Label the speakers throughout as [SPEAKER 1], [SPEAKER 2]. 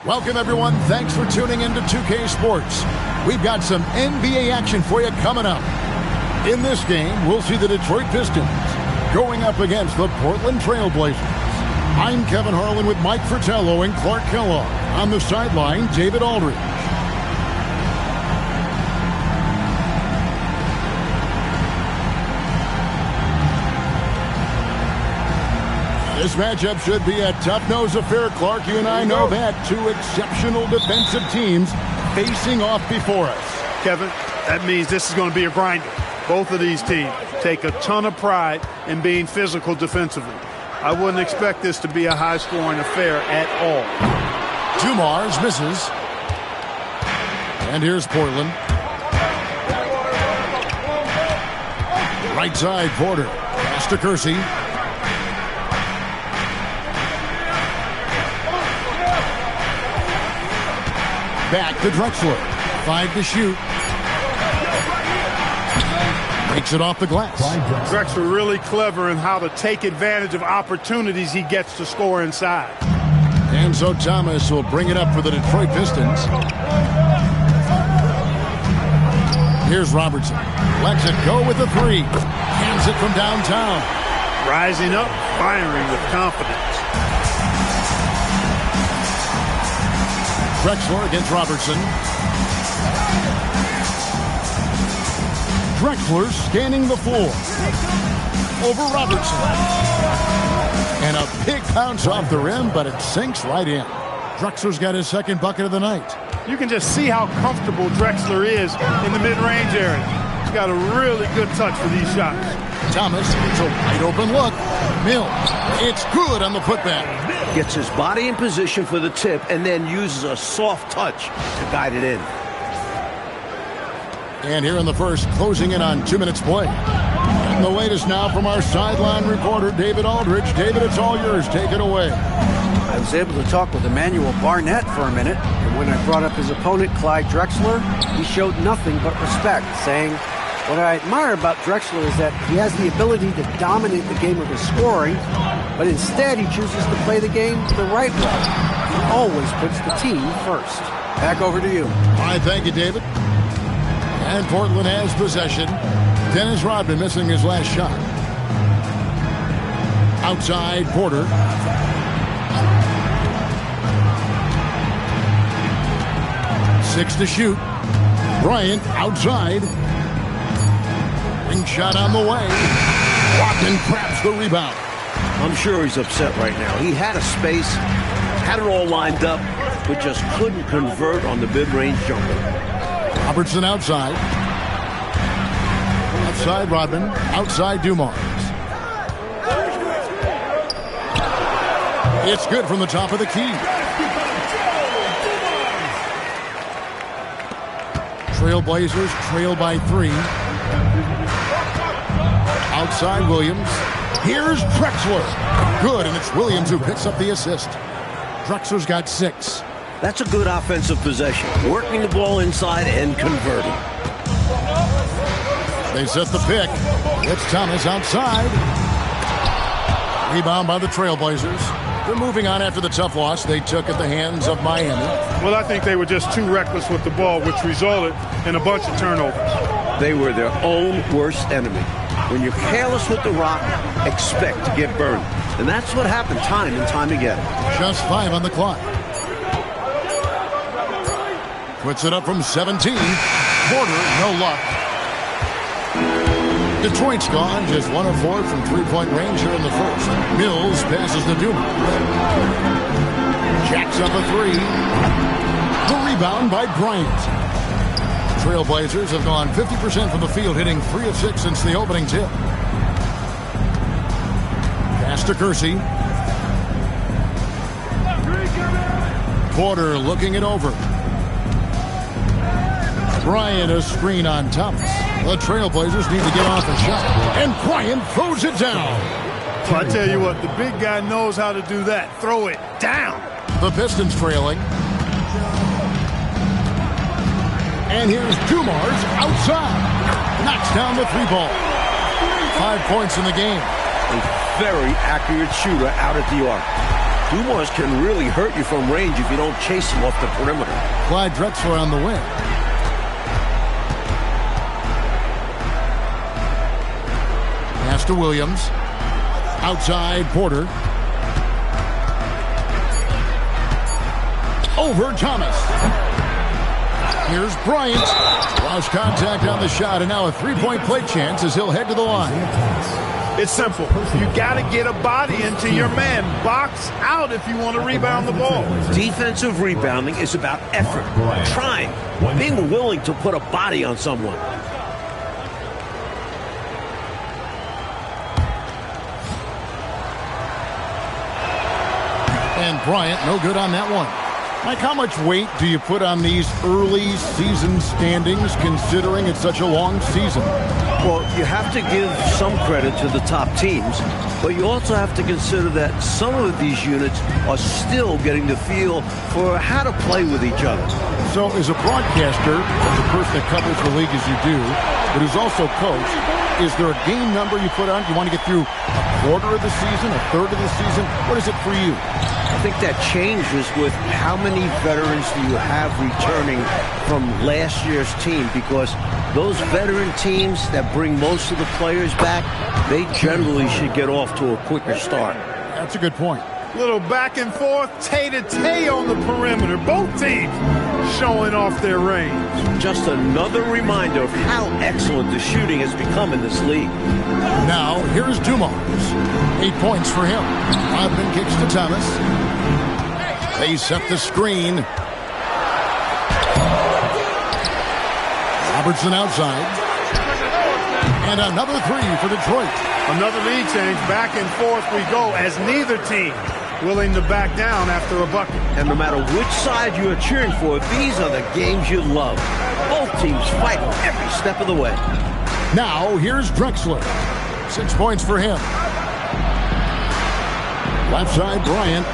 [SPEAKER 1] Welcome, everyone. Thanks for tuning in to 2K Sports. We've got some NBA action for you coming up. In this game, we'll see the Detroit Pistons going up against the Portland Trail Blazers. I'm Kevin Harlan with Mike Fratello and Clark Kellogg. On the sideline, David Aldridge. This matchup should be a tough-nosed affair, Clark. You and I know that. Two exceptional defensive teams facing off before us.
[SPEAKER 2] Kevin, that means this is going to be a grinder. Both of these teams take a ton of pride in being physical defensively. I wouldn't expect this to be a high-scoring affair at all.
[SPEAKER 1] Dumars misses. And here's Portland. Right side, Porter. Pass to Kersey. Back to Drexler. 5 to shoot. Makes it off the glass.
[SPEAKER 2] Drexler really clever in how to take advantage of opportunities he gets to score inside.
[SPEAKER 1] And so Thomas will bring it up for the Detroit Pistons. Here's Robertson. Lets it go with a three. Hands it from downtown.
[SPEAKER 2] Rising up, firing with confidence.
[SPEAKER 1] Drexler against Robertson. Drexler scanning the floor. Over Robertson. And a big bounce off the rim, but it sinks right in. Drexler's got his second bucket of the night.
[SPEAKER 2] You can just see how comfortable Drexler is in the mid-range area. He's got a really good touch for these shots.
[SPEAKER 1] Thomas, it's a wide open look. Mills, it's good on the putback.
[SPEAKER 3] Gets his body in position for the tip and then uses a soft touch to guide it in.
[SPEAKER 1] And here in the first, closing in on 2 minutes play. And the latest now from our sideline reporter, David Aldridge. David, it's all yours. Take it away.
[SPEAKER 4] I was able to talk with Emmanuel Barnett for a minute, and when I brought up his opponent, Clyde Drexler, he showed nothing but respect, saying, "What I admire about Drexler is that he has the ability to dominate the game of his scoring, but instead he chooses to play the game the right way. He always puts the team first." Back over to you.
[SPEAKER 1] All right, thank you, David. And Portland has possession. Dennis Rodman missing his last shot. Outside, Porter. Six to shoot. Bryant outside. Ring shot on the way. Rodman grabs the rebound.
[SPEAKER 3] I'm sure he's upset right now. He had a space, had it all lined up, but just couldn't convert on the mid-range jumper.
[SPEAKER 1] Robertson outside. Outside Rodman. Outside Dumars. It's good from the top of the key. Trailblazers trail by 3. Outside Williams. Here's Drexler. Good, and it's Williams who picks up the assist. Drexler's got 6.
[SPEAKER 3] That's a good offensive possession. Working the ball inside and converting.
[SPEAKER 1] They set the pick. It's Thomas outside. Rebound by the Trailblazers. They're moving on after the tough loss they took at the hands of Miami.
[SPEAKER 2] Well, I think they were just too reckless with the ball, which resulted in a bunch of turnovers.
[SPEAKER 3] They were their own worst enemy. When you're careless with the rock, expect to get burned. And that's what happened time and time again.
[SPEAKER 1] Just 5 on the clock. Puts it up from 17. Porter, no luck. Detroit's gone, just 1 of 4 from three-point range here in the first. Mills passes to Dumars. Jacks up a 3. The rebound by Bryant. Trailblazers have gone 50% from the field, hitting 3 of 6 since the opening tip. Pass to Kersey. Porter looking it over. Bryant a screen on Thomas. The Trailblazers need to get off a shot. And Bryant throws it down.
[SPEAKER 2] Well, I tell you what, the big guy knows how to do that. Throw it down.
[SPEAKER 1] The Pistons trailing. And here's Dumars outside. Knocks down the 3-ball. 5 points in the game.
[SPEAKER 3] A very accurate shooter out at the arc. Dumars can really hurt you from range if you don't chase him off the perimeter.
[SPEAKER 1] Clyde Drexler on the wing. Pass to Williams. Outside Porter. Over Thomas. Here's Bryant. Lost contact on the shot, and now a three-point play chance as he'll head to the line.
[SPEAKER 2] It's simple. You got to get a body into your man. Box out if you want to rebound the ball.
[SPEAKER 3] Defensive rebounding is about effort, trying, being willing to put a body on someone.
[SPEAKER 1] And Bryant, no good on that one. Mike, how much weight do you put on these early season standings considering it's such a long season?
[SPEAKER 3] Well, you have to give some credit to the top teams, but you also have to consider that some of these units are still getting the feel for how to play with each other.
[SPEAKER 1] So as a broadcaster, as a person that covers the league as you do, but who's also coached, is there a game number you put on? Do you want to get through a quarter of the season, a third of the season? What is it for you?
[SPEAKER 3] I think that changes with how many veterans do you have returning from last year's team, because those veteran teams that bring most of the players back, they generally should get off to a quicker start.
[SPEAKER 1] That's a good point.
[SPEAKER 2] Little back and forth, tay-to-tay on the perimeter. Both teams showing off their range.
[SPEAKER 3] Just another reminder of how excellent the shooting has become in this league.
[SPEAKER 1] Now, here's Dumars. 8 points for him. Rodman kicks to Thomas. They set the screen. Robertson outside. And another three for Detroit.
[SPEAKER 2] Another lead change. Back and forth we go as neither team willing to back down after a bucket.
[SPEAKER 3] And no matter which side you are cheering for, these are the games you love. Both teams fighting every step of the way.
[SPEAKER 1] Now, here's Drexler. 6 points for him. Left side, Bryant.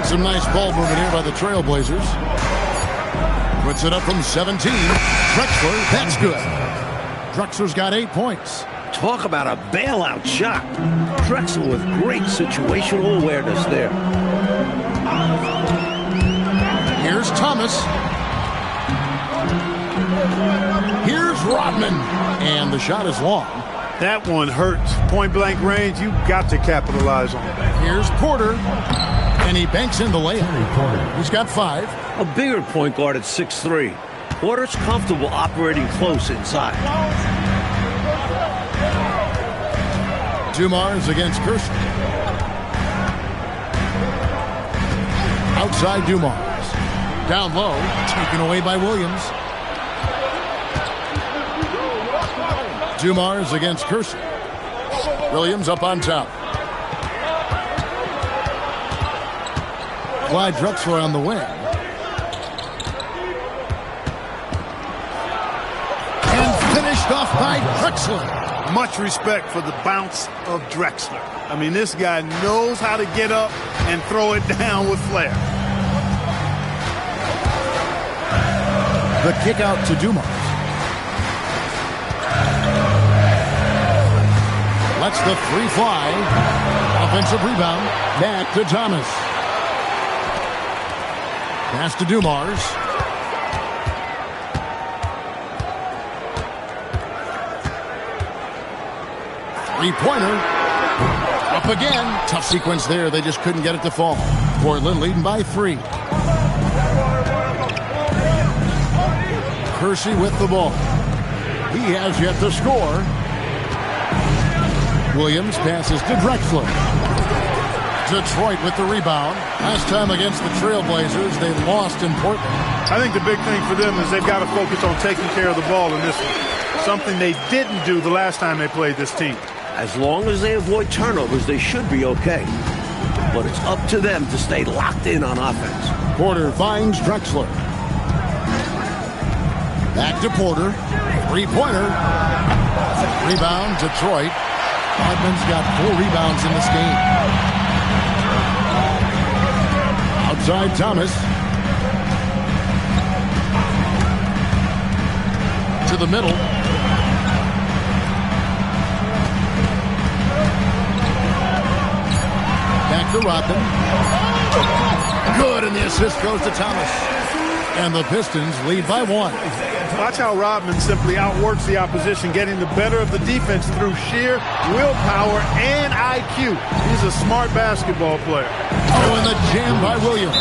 [SPEAKER 1] Some nice ball movement here by the Trailblazers. Puts it up from 17. Drexler, that's good. Drexler's got 8 points.
[SPEAKER 3] Talk about a bailout shot. Drexler with great situational awareness there.
[SPEAKER 1] Here's Thomas. Here's Rodman. And the shot is long.
[SPEAKER 2] That one hurts. Point-blank range, you got to capitalize on it.
[SPEAKER 1] Here's Porter. And he banks in the layup. He's got 5.
[SPEAKER 3] A bigger point guard at 6'3". Porter's comfortable operating close inside.
[SPEAKER 1] Dumars against Kershaw. Outside Dumars. Down low, taken away by Williams. Dumars against Kershaw. Williams up on top. Clyde Drexler on the wing. And finished off by Drexler.
[SPEAKER 2] Much respect for the bounce of Drexler. I mean, this guy knows how to get up and throw it down with flair.
[SPEAKER 1] The kick out to Dumars. Lets the three fly. Offensive rebound. Back to Thomas. Pass to Dumars. Three-pointer. Up again. Tough sequence there. They just couldn't get it to fall. Portland leading by 3. Kersey with the ball. He has yet to score. Williams passes to Drexler. Detroit with the rebound. Last time against the Trailblazers, they lost in Portland.
[SPEAKER 2] I think the big thing for them is they've got to focus on taking care of the ball in this one. Something they didn't do the last time they played this team.
[SPEAKER 3] As long as they avoid turnovers, they should be okay. But it's up to them to stay locked in on offense.
[SPEAKER 1] Porter finds Drexler. Back to Porter. Three-pointer. Rebound, Detroit. Rodman's got 4 rebounds in this game. Outside Thomas. To the middle. Back to Rodman. Good, and the assist goes to Thomas. And the Pistons lead by 1.
[SPEAKER 2] Watch how Rodman simply outworks the opposition, getting the better of the defense through sheer willpower and IQ. He's a smart basketball player.
[SPEAKER 1] Oh, and the jam by Williams.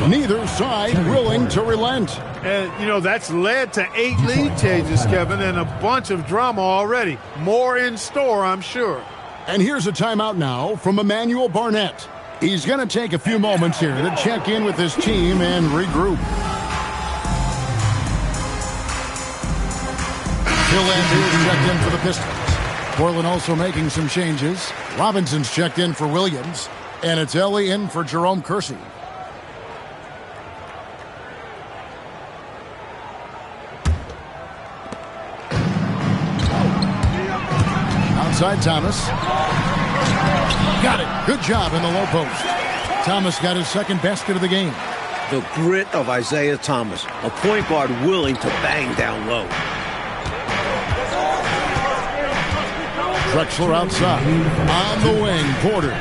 [SPEAKER 1] Neither side willing to relent.
[SPEAKER 2] And, you know, that's led to 8 lead changes, Kevin, and a bunch of drama already. More in store, I'm sure.
[SPEAKER 1] And here's a timeout now from Emmanuel Barnett. He's going to take a few moments here to check in with his team and regroup. Phil Andrews checked in for the Pistons. Portland also making some changes. Robinson's checked in for Williams. And it's Ellie in for Jerome Kersey. Outside Thomas. Got it. Good job in the low post. Thomas got his second basket of the game.
[SPEAKER 3] The grit of Isaiah Thomas, a point guard willing to bang down low.
[SPEAKER 1] Drexler outside. On the wing, Porter.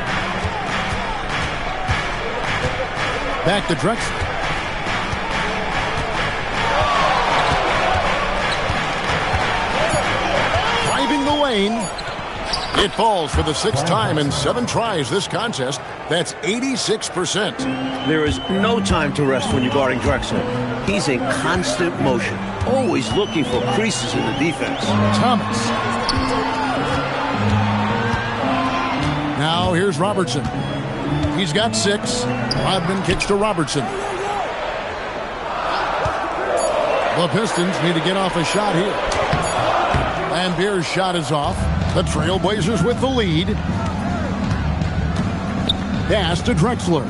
[SPEAKER 1] Back to Drexler. Driving the lane. It falls for the 6th time in 7 tries this contest. That's 86%.
[SPEAKER 3] There is no time to rest when you're guarding Drexler. He's in constant motion, always looking for creases in the defense.
[SPEAKER 1] Thomas. Now here's Robertson. He's got 6. Rodman kicks to Robertson. The Pistons need to get off a shot here. Lambier's shot is off. The Trailblazers with the lead. Pass to Drexler.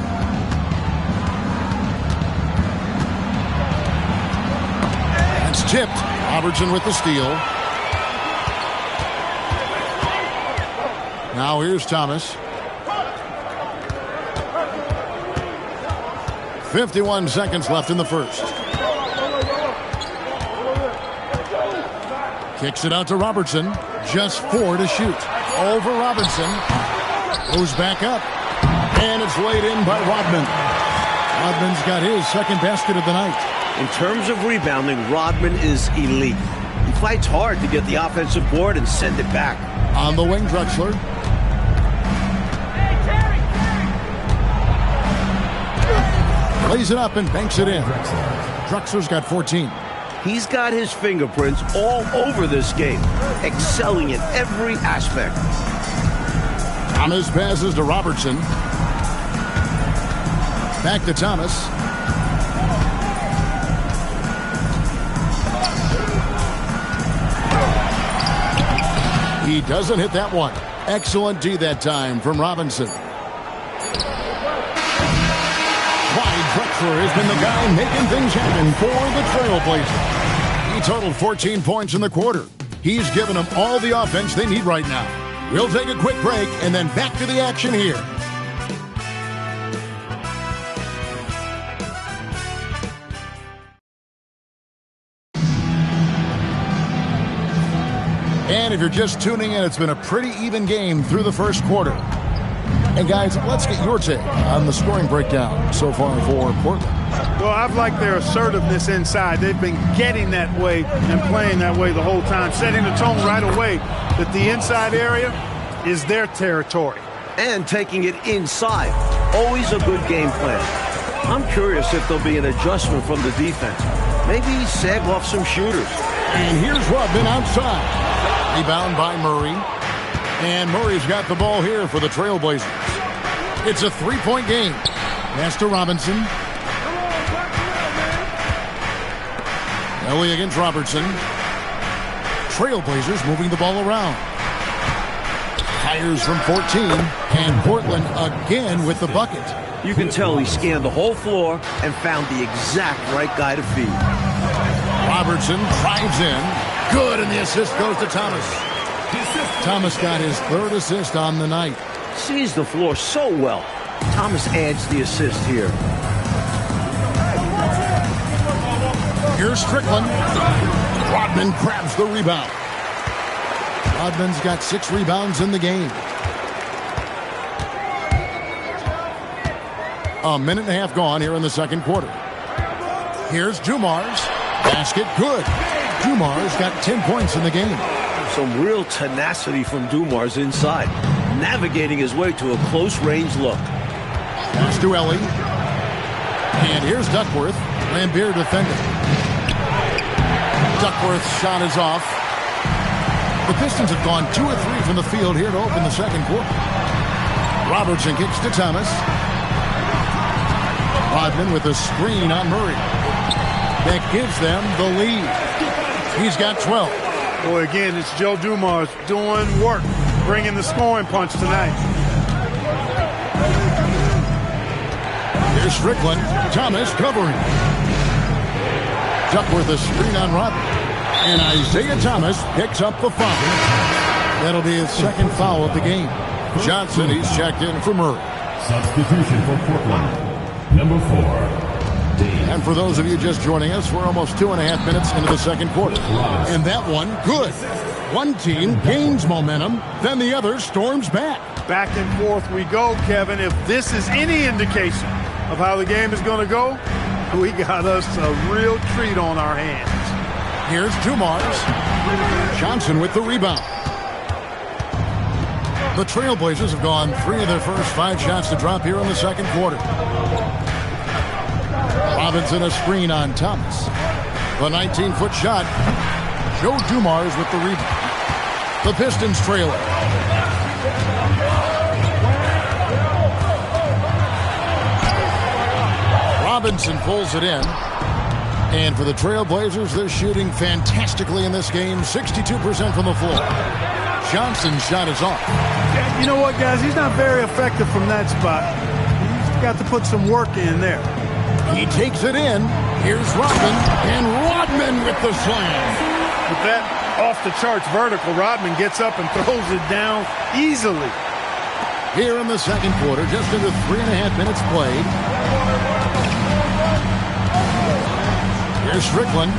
[SPEAKER 1] That's tipped. Robertson with the steal. Now here's Thomas. 51 seconds left in the first. Kicks it out to Robertson. Just 4 to shoot. Over Robinson. Goes back up. And it's laid in by Rodman. Rodman's got his second basket of the night.
[SPEAKER 3] In terms of rebounding, Rodman is elite. He fights hard to get the offensive board and send it back.
[SPEAKER 1] On the wing, Drexler. Lays it up and banks it in. Drexler's got 14.
[SPEAKER 3] He's got his fingerprints all over this game, excelling in every aspect.
[SPEAKER 1] Thomas passes to Robertson. Back to Thomas. He doesn't hit that one. Excellent D that time from Robinson. Clyde Drexler has been the guy making things happen for the Trailblazers. He totaled 14 points in the quarter. He's given them all the offense they need right now. We'll take a quick break and then back to the action here. And if you're just tuning in, it's been a pretty even game through the first quarter. And guys, let's get your take on the scoring breakdown so far for Portland.
[SPEAKER 2] Well, I've liked their assertiveness inside. They've been getting that way and playing that way the whole time, setting the tone right away that the inside area is their territory.
[SPEAKER 3] And taking it inside. Always a good game plan. I'm curious if there'll be an adjustment from the defense. Maybe sag off some shooters.
[SPEAKER 1] And here's Rodman outside. Rebound by Murray. And Murray's got the ball here for the Trailblazers. It's a 3-point game. Pass to Robinson. Ellie against Robertson. Trailblazers moving the ball around. Fires from 14. And Portland again with the bucket.
[SPEAKER 3] You can tell he scanned the whole floor and found the exact right guy to feed.
[SPEAKER 1] Robertson drives in. Good, and the assist goes to Thomas. Thomas got his 3rd assist on the night.
[SPEAKER 3] Sees the floor so well. Thomas adds the assist here.
[SPEAKER 1] Here's Strickland. Rodman grabs the rebound. Rodman's got 6 rebounds in the game. A minute and a half gone here in the second quarter. Here's Dumars. Basket good. Dumars got 10 points in the game.
[SPEAKER 3] Some real tenacity from Dumars inside, navigating his way to a close-range look.
[SPEAKER 1] Pass to Ellie. And here's Duckworth. Lambier defending. Duckworth's shot is off. The Pistons have gone 2 or 3 from the field here to open the second quarter. Robertson kicks to Thomas. Rodman with a screen on Murray. That gives them the lead. He's got 12.
[SPEAKER 2] Boy, again, it's Joe Dumars doing work, bringing the scoring punch tonight.
[SPEAKER 1] Here's Strickland. Thomas covering. Duckworth a screen on Rodman. And Isaiah Thomas picks up the foul. That'll be his second foul of the game. Johnson, he's checked in for Murray.
[SPEAKER 5] Substitution for Portland. Number 4.
[SPEAKER 1] And for those of you just joining us, we're almost 2.5 minutes into the second quarter. And that one, good. One team gains momentum, then the other storms back.
[SPEAKER 2] Back and forth we go, Kevin. If this is any indication of how the game is going to go, we got us a real treat on our hands.
[SPEAKER 1] Here's Dumars. Johnson with the rebound. The Trailblazers have gone 3 of their first 5 shots to drop here in the second quarter. Robinson a screen on Thomas. The 19-foot shot. Joe Dumars with the rebound. The Pistons trail it. Robinson pulls it in. And for the Trailblazers, they're shooting fantastically in this game. 62% from the floor. Johnson's shot is off.
[SPEAKER 2] You know what, guys? He's not very effective from that spot. He's got to put some work in there.
[SPEAKER 1] He takes it in. Here's Rodman. And Rodman with the slam.
[SPEAKER 2] With that off-the-charts vertical, Rodman gets up and throws it down easily.
[SPEAKER 1] Here in the second quarter, just into 3.5 minutes played. Here's Strickland,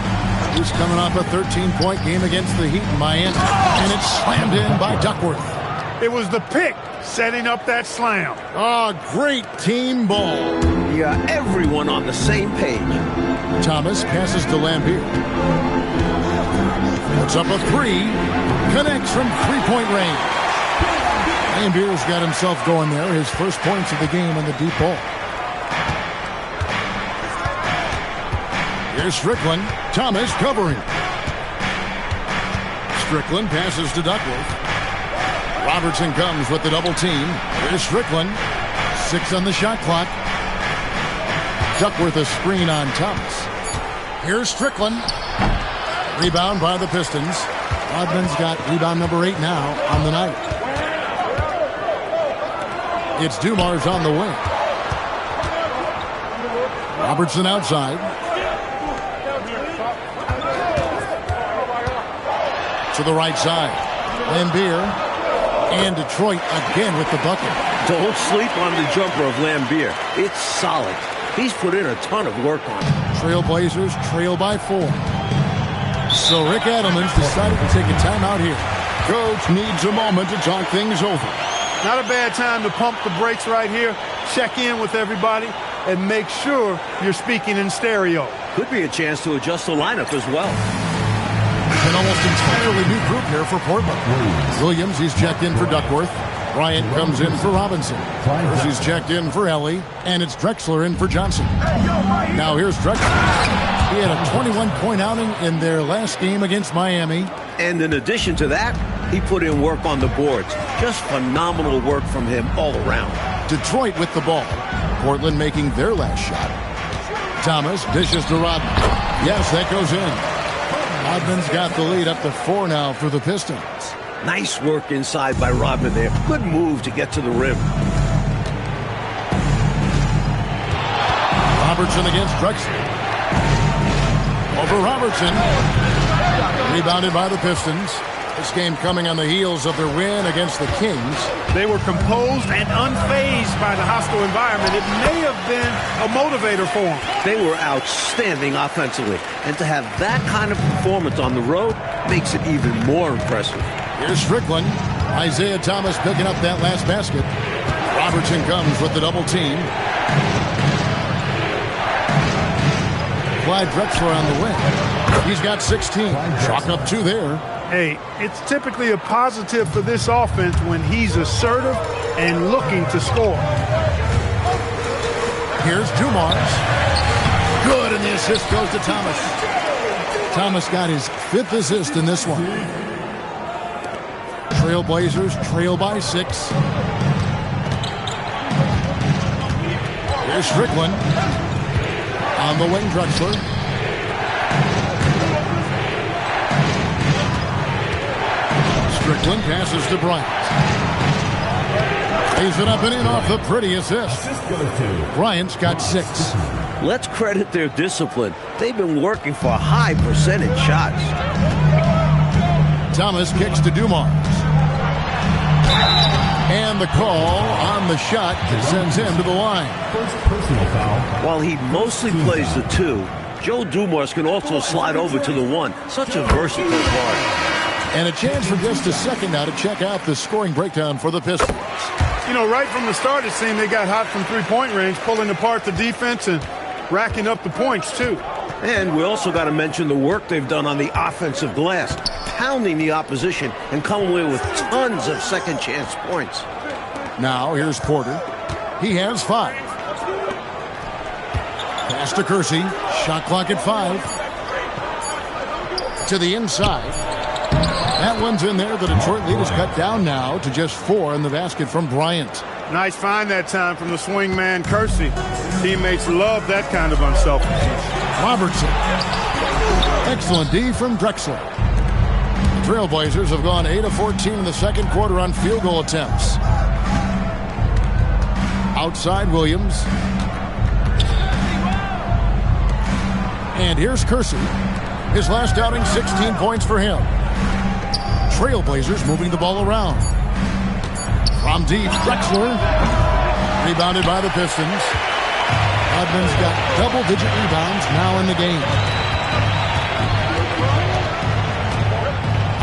[SPEAKER 1] who's coming off a 13-point game against the Heat in Miami. And it's slammed in by Duckworth.
[SPEAKER 2] It was the pick setting up that slam.
[SPEAKER 1] Great team ball.
[SPEAKER 3] Yeah, everyone on the same page.
[SPEAKER 1] Thomas passes to Lambier. Puts up a 3. Connects from 3-point range. Lambier's got himself going there. His first points of the game on the deep ball. Here's Strickland. Thomas covering. Strickland passes to Duckworth. Robertson comes with the double team. Here's Strickland. 6 on the shot clock. Duckworth a screen on Thomas. Here's Strickland. Rebound by the Pistons. Rodman's got rebound number 8 now on the night. It's Dumars on the wing. Robertson outside. To the right side. Lambier. And Detroit again with the bucket.
[SPEAKER 3] Don't sleep on the jumper of Lambier. It's solid. He's put in a ton of work on it.
[SPEAKER 1] Trailblazers trail by 4. So Rick Adelman's decided to take a timeout here. Coach needs a moment to talk things over.
[SPEAKER 2] Not a bad time to pump the brakes right here. Check in with everybody and make sure you're speaking in stereo.
[SPEAKER 3] Could be a chance to adjust the lineup as well.
[SPEAKER 1] An almost entirely new group here for Portland. Williams, he's checked in for Duckworth. Bryant comes in for Robinson. He's checked in for Ellie. And it's Drexler in for Johnson. Now here's Drexler. He had a 21-point outing in their last game against Miami.
[SPEAKER 3] And in addition to that, he put in work on the boards. Just phenomenal work from him all around.
[SPEAKER 1] Detroit with the ball. Portland making their last shot. Thomas dishes to Rodman. Yes, that goes in. Rodman's got the lead up to 4 now for the Pistons.
[SPEAKER 3] Nice work inside by Rodman there. Good move to get to the rim.
[SPEAKER 1] Robertson against Drexler. Over Robertson. Rebounded by the Pistons. This game coming on the heels of their win against the Kings.
[SPEAKER 2] They were composed and unfazed by the hostile environment. It may have been a motivator for them.
[SPEAKER 3] They were outstanding offensively. And to have that kind of performance on the road makes it even more impressive.
[SPEAKER 1] Here's Strickland. Isaiah Thomas picking up that last basket. Robertson comes with the double team. Clyde Drexler on the wing. He's got 16. Chalk up 2 there.
[SPEAKER 2] Hey, it's typically a positive for this offense when he's assertive and looking to score.
[SPEAKER 1] Here's Dumars. Good, and the assist goes to Thomas. Thomas got his 5th assist in this one. Trailblazers trail by 6. Here's Strickland. On the wing, Drexler. Strickland passes to Bryant. Lays it up and in off the pretty assist. Bryant's got 6.
[SPEAKER 3] Let's credit their discipline. They've been working for high percentage shots.
[SPEAKER 1] Thomas kicks to Dumars. And the call on the shot sends him to the line.
[SPEAKER 5] First personal foul.
[SPEAKER 3] While he mostly plays the 2, Joe Dumars can also slide over to the 1. Such a versatile guard.
[SPEAKER 1] And a chance for just a second now to check out the scoring breakdown for the Pistons.
[SPEAKER 2] You know, right from the start, it seemed they got hot from three-point range, pulling apart the defense and racking up the points, too.
[SPEAKER 3] And we also got to mention the work they've done on the offensive glass, pounding the opposition and coming away with tons of second-chance points.
[SPEAKER 1] Now, here's Porter. He has 5. Pass to Kersey. Shot clock at 5. To the inside. That one's in there. The Detroit lead is cut down now to just 4 in the basket from Bryant.
[SPEAKER 2] Nice find that time from the swing man, Kersey. Teammates love that kind of unselfishness.
[SPEAKER 1] Robertson. Excellent D from Drexler. The Trailblazers have gone 8 of 14 in the second quarter on field goal attempts. Outside Williams. And here's Kersey. His last outing, 16 points for him. Trailblazers moving the ball around. From deep, Drexler. Rebounded by the Pistons. Rodman's got double-digit rebounds now in the game.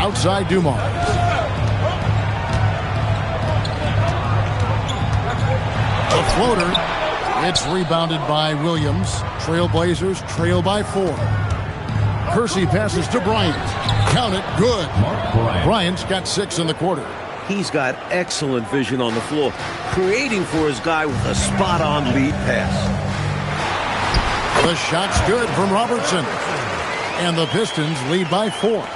[SPEAKER 1] Outside Dumars. The floater. It's rebounded by Williams. Trailblazers trail by 4. Kersey passes to Bryant. Count it, good. Bryant's got 6 in the quarter.
[SPEAKER 3] He's got excellent vision on the floor, creating for his guy with a spot-on lead pass.
[SPEAKER 1] The shot's good from Robertson. And the Pistons lead by 4.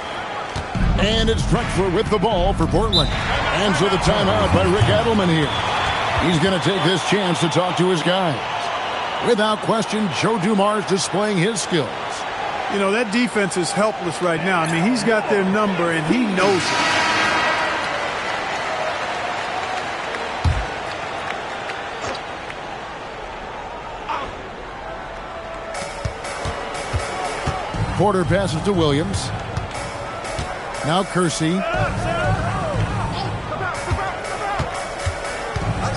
[SPEAKER 1] And it's Drexler with the ball for Portland. Answer the timeout by Rick Adelman here. He's going to take this chance to talk to his guys. Without question, Joe Dumars displaying his skills.
[SPEAKER 2] You know, that defense is helpless right now. I mean, he's got their number, and he knows it.
[SPEAKER 1] Porter passes to Williams. Now Kersey.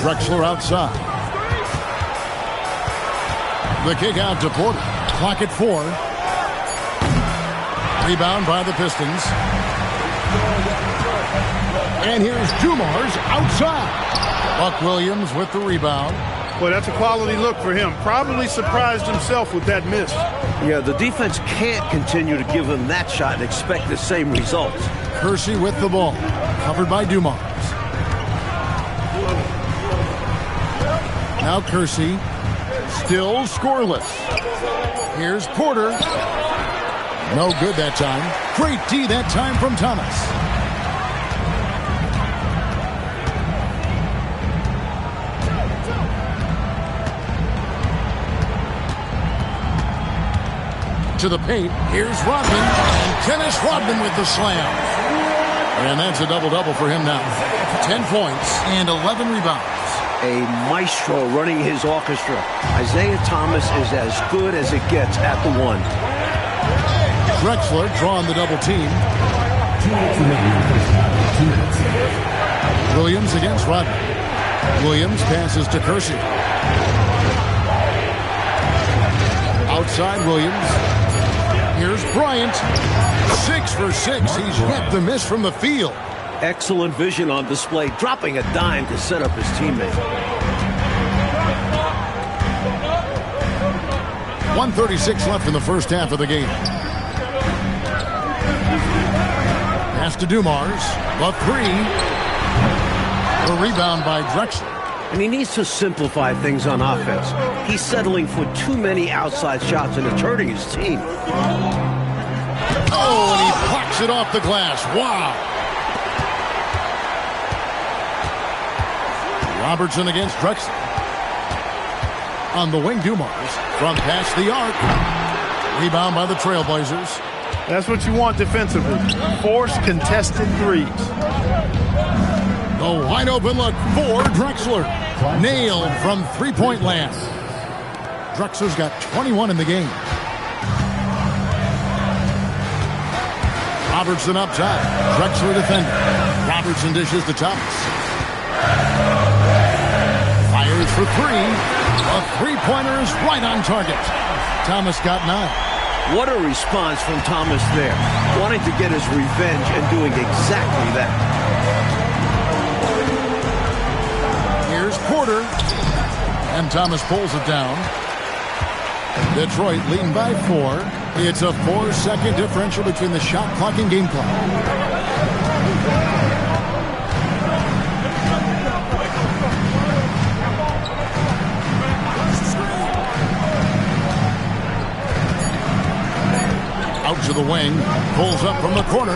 [SPEAKER 1] Drexler outside. The kick out to Porter. Clock at 4. Rebound by the Pistons. And here's Dumars outside. Buck Williams with the rebound.
[SPEAKER 2] Well, that's a quality look for him. Probably surprised himself with that miss.
[SPEAKER 3] Yeah, the defense can't continue to give him that shot and expect the same results.
[SPEAKER 1] Kersey with the ball. Covered by Dumars. Now Kersey. Still scoreless. Here's Porter. No good that time. Great D that time from Thomas. To the paint. Here's Rodman. And Dennis Rodman with the slam. And that's a double-double for him now. 10 points and 11 rebounds.
[SPEAKER 3] A maestro running his orchestra. Isaiah Thomas is as good as it gets at the 1.
[SPEAKER 1] Drexler drawing the double team.
[SPEAKER 5] 2 minutes remaining in the first half. 2 minutes.
[SPEAKER 1] Williams against Rodman. Williams passes to Kersey. Outside Williams. Here's Bryant. 6 for 6. He's hit the miss from the field.
[SPEAKER 3] Excellent vision on display, dropping a dime to set up his teammate.
[SPEAKER 1] 1:36 left in the first half of the game. Pass to Dumars. The three. The rebound by Drexler.
[SPEAKER 3] And he needs to simplify things on offense. He's settling for too many outside shots and it's hurting his team.
[SPEAKER 1] Oh, and he blocks it off the glass. Wow. Robertson against Drexler. On the wing, Dumars. From past the arc. Rebound by the Trailblazers.
[SPEAKER 2] That's what you want defensively. Force contested threes.
[SPEAKER 1] The wide open look for Drexler. Nailed from three-point land. Drexler's got 21 in the game. Robertson up top. Drexler defender. Robertson dishes to Thomas. Fires for three. A three-pointer is right on target. Thomas got 9.
[SPEAKER 3] What a response from Thomas there. Wanting to get his revenge and doing exactly that.
[SPEAKER 1] Here's Porter. And Thomas pulls it down. Detroit leading by 4. It's a 4-second differential between the shot clock and game clock. Out to the wing. Pulls up from the corner.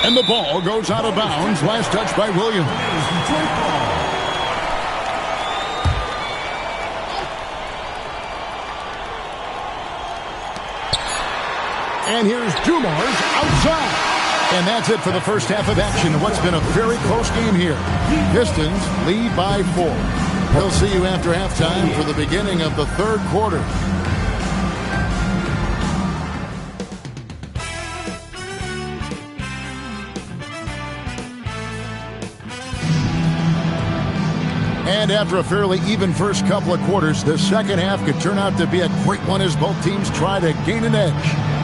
[SPEAKER 1] And the ball goes out of bounds. Last touch by Williams. And here's Dumars outside. And that's it for the first half of action in what's been a very close game here. Pistons lead by 4. We'll see you after halftime for the beginning of the third quarter. And after a fairly even first couple of quarters, the second half could turn out to be a great one as both teams try to gain an edge.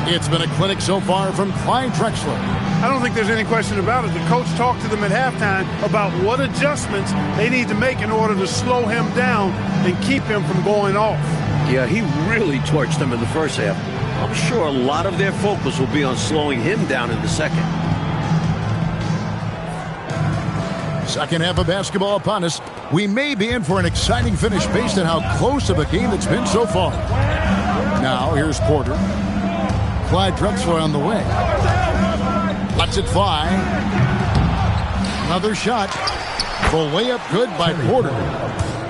[SPEAKER 1] It's been a clinic so far from Clyde Drexler.
[SPEAKER 2] I don't think there's any question about it. The coach talked to them at halftime about what adjustments they need to make in order to slow him down and keep him from going off.
[SPEAKER 3] Yeah, he really torched them in the first half. I'm sure a lot of their focus will be on slowing him down in the second.
[SPEAKER 1] Second half of basketball upon us. We may be in for an exciting finish based on how close of a game it's been so far. Now, here's Porter. Clyde Drexler on the wing. Lets it fly. Another shot. The layup good by Porter.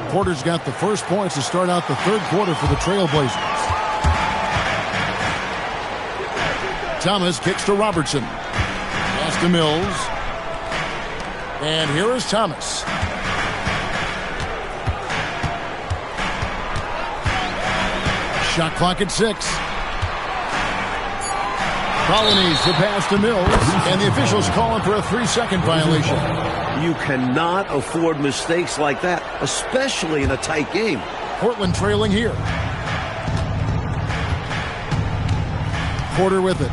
[SPEAKER 1] Porter's got the first points to start out the third quarter for the Trailblazers. Thomas kicks to Robertson. Pass to Mills. And here is Thomas. Shot clock at 6. Colonies the pass to Mills, and the officials calling for a 3-second violation.
[SPEAKER 3] You cannot afford mistakes like that, especially in a tight game.
[SPEAKER 1] Portland trailing here. Porter with it.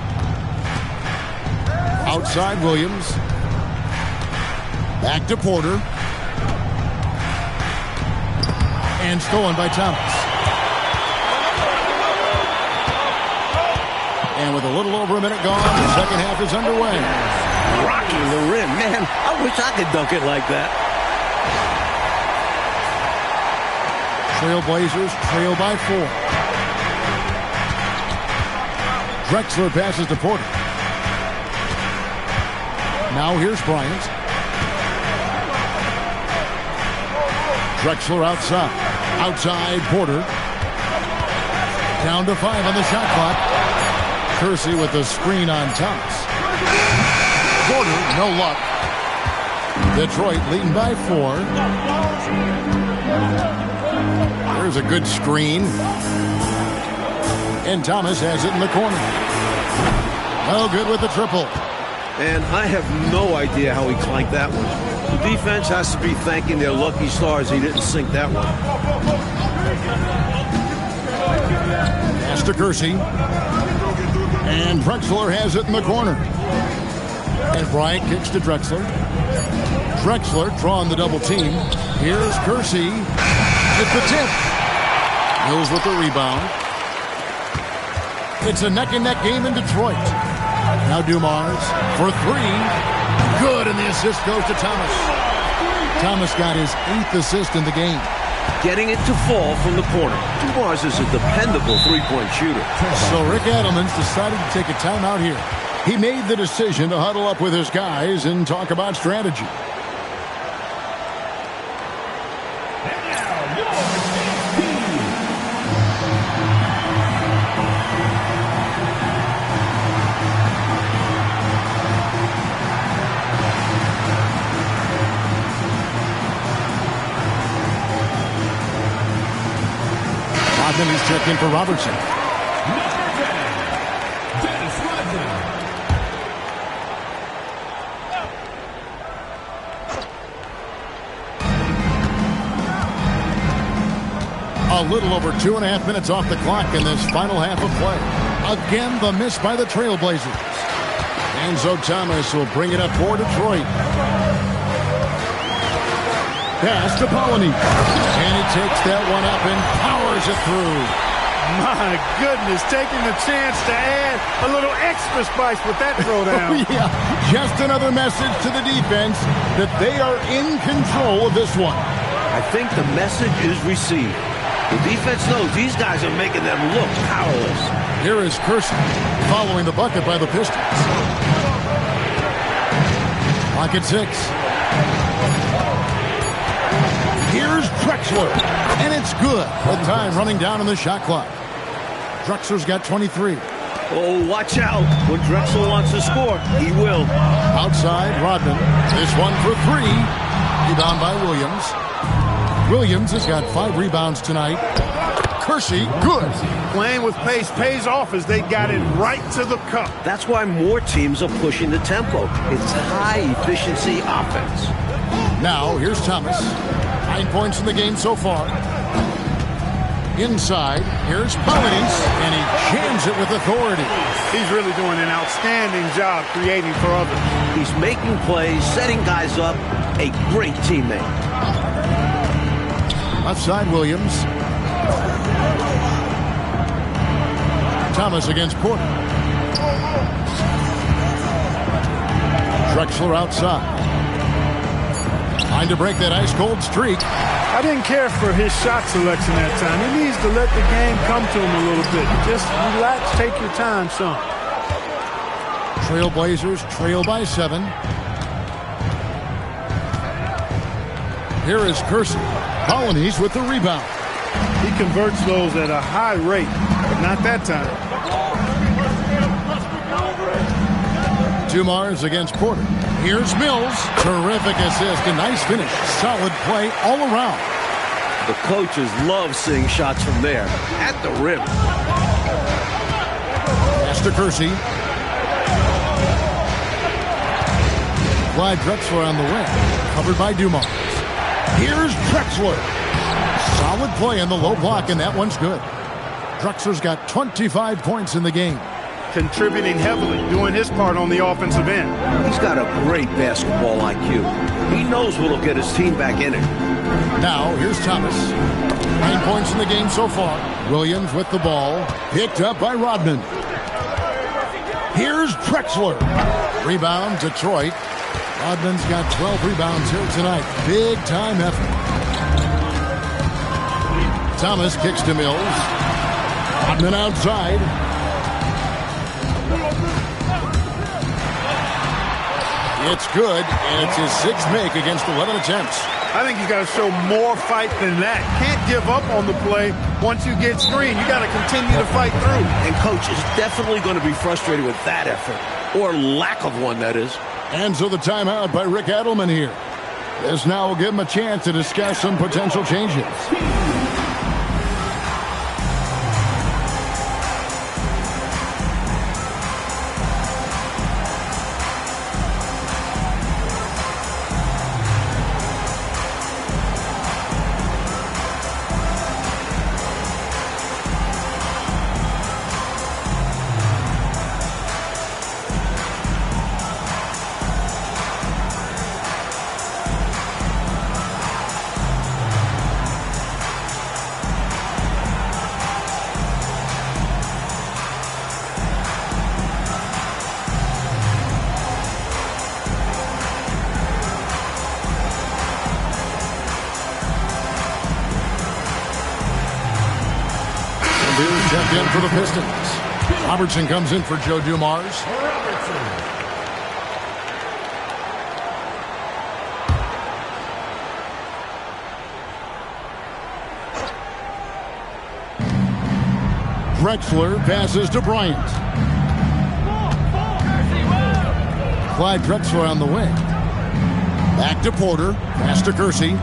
[SPEAKER 1] Outside Williams. Back to Porter. And stolen by Thomas. And with a little over a minute gone, the second half is underway.
[SPEAKER 3] Rocking the rim. Man, I wish I could dunk it like that.
[SPEAKER 1] Trailblazers trail by 4. Drexler passes to Porter. Now here's Bryant. Drexler outside. Outside Porter. Down to 5 on the shot clock. Kersey with the screen on Thomas. Porter, no luck. Detroit leading by 4. There's a good screen. And Thomas has it in the corner. Well, good with the triple.
[SPEAKER 3] And I have no idea how he clanked that one. The defense has to be thanking their lucky stars he didn't sink that one.
[SPEAKER 1] Pass to Kersey. And Drexler has it in the corner. And Bryant kicks to Drexler. Drexler drawing the double team. Here's Kersey. It's the tip. Mills with the rebound. It's a neck-and-neck game in Detroit. Now Dumars for three. Good, and the assist goes to Thomas. Thomas got his 8th assist in the game.
[SPEAKER 3] Getting it to fall from the corner. Dumars is a dependable three-point shooter.
[SPEAKER 1] So Rick Adelman's decided to take a timeout here. He made the decision to huddle up with his guys and talk about strategy. 5 minutes checked in for Robertson. A little over 2.5 minutes off the clock in this final half of play. Again, the miss by the Trailblazers. Enzo Thomas will bring it up for Detroit. Pass to Polony. And he takes that one up and powers it through.
[SPEAKER 2] My goodness, taking the chance to add a little extra spice with that throwdown.
[SPEAKER 1] Yeah, just another message to the defense that they are in control of this one.
[SPEAKER 3] I think the message is received. The defense knows these guys are making them look powerless.
[SPEAKER 1] Here is Kersey following the bucket by the Pistons. Clock at 6. Here's Drexler, and it's good. With time running down on the shot clock. Drexler's got 23.
[SPEAKER 3] Oh, watch out. When Drexler wants to score, he will.
[SPEAKER 1] Outside, Rodman. This one for 3. Rebound by Williams. Williams has got 5 rebounds tonight. Kersey, good.
[SPEAKER 2] Playing with pace pays off as they got it right to the cup.
[SPEAKER 3] That's why more teams are pushing the tempo. It's high-efficiency offense.
[SPEAKER 1] Now, here's Thomas. 9 points in the game so far. Inside, here's Polynese, and he jams it with authority.
[SPEAKER 2] He's really doing an outstanding job creating for others.
[SPEAKER 3] He's making plays, setting guys up. A great teammate.
[SPEAKER 1] Left side, Williams. Thomas against Porter. Drexler outside. Trying to break that ice-cold streak.
[SPEAKER 2] I didn't care for his shot selection that time. He needs to let the game come to him a little bit. Just relax, take your time, son.
[SPEAKER 1] Trailblazers trail by 7. Here is Kersey. Polynese with the rebound.
[SPEAKER 2] He converts those at a high rate, but not that time.
[SPEAKER 1] Dumars against Porter. Here's Mills. Terrific assist. A nice finish. Solid play all around.
[SPEAKER 3] The coaches love seeing shots from there. At the rim.
[SPEAKER 1] Pass to Kersey. Clyde Drexler on the wing. Covered by Dumars. Here's Drexler. Solid play in the low block, and that one's good. Drexler's got 25 points in the game.
[SPEAKER 2] Contributing heavily, doing his part on the offensive end.
[SPEAKER 3] He's got a great basketball IQ. He knows what'll get his team back in it.
[SPEAKER 1] Now, here's Thomas. 9 points in the game so far. Williams with the ball. Picked up by Rodman. Here's Drexler. Rebound, Detroit. Rodman's got 12 rebounds here tonight. Big time effort. Thomas kicks to Mills. Rodman outside. It's good, and it's his 6th make against 11 attempts.
[SPEAKER 2] I think he's got to show more fight than that. Can't give up on the play once you get screened. You got to continue to fight through.
[SPEAKER 3] And coach is definitely going to be frustrated with that effort, or lack of one, that is.
[SPEAKER 1] And so the timeout by Rick Adelman here. This now will give him a chance to discuss some potential changes. Lambeer checked in for the Pistons. Robertson comes in for Joe Dumars. Drexler passes to Bryant. Clyde Drexler on the wing. Back to Porter. Pass to Kersey.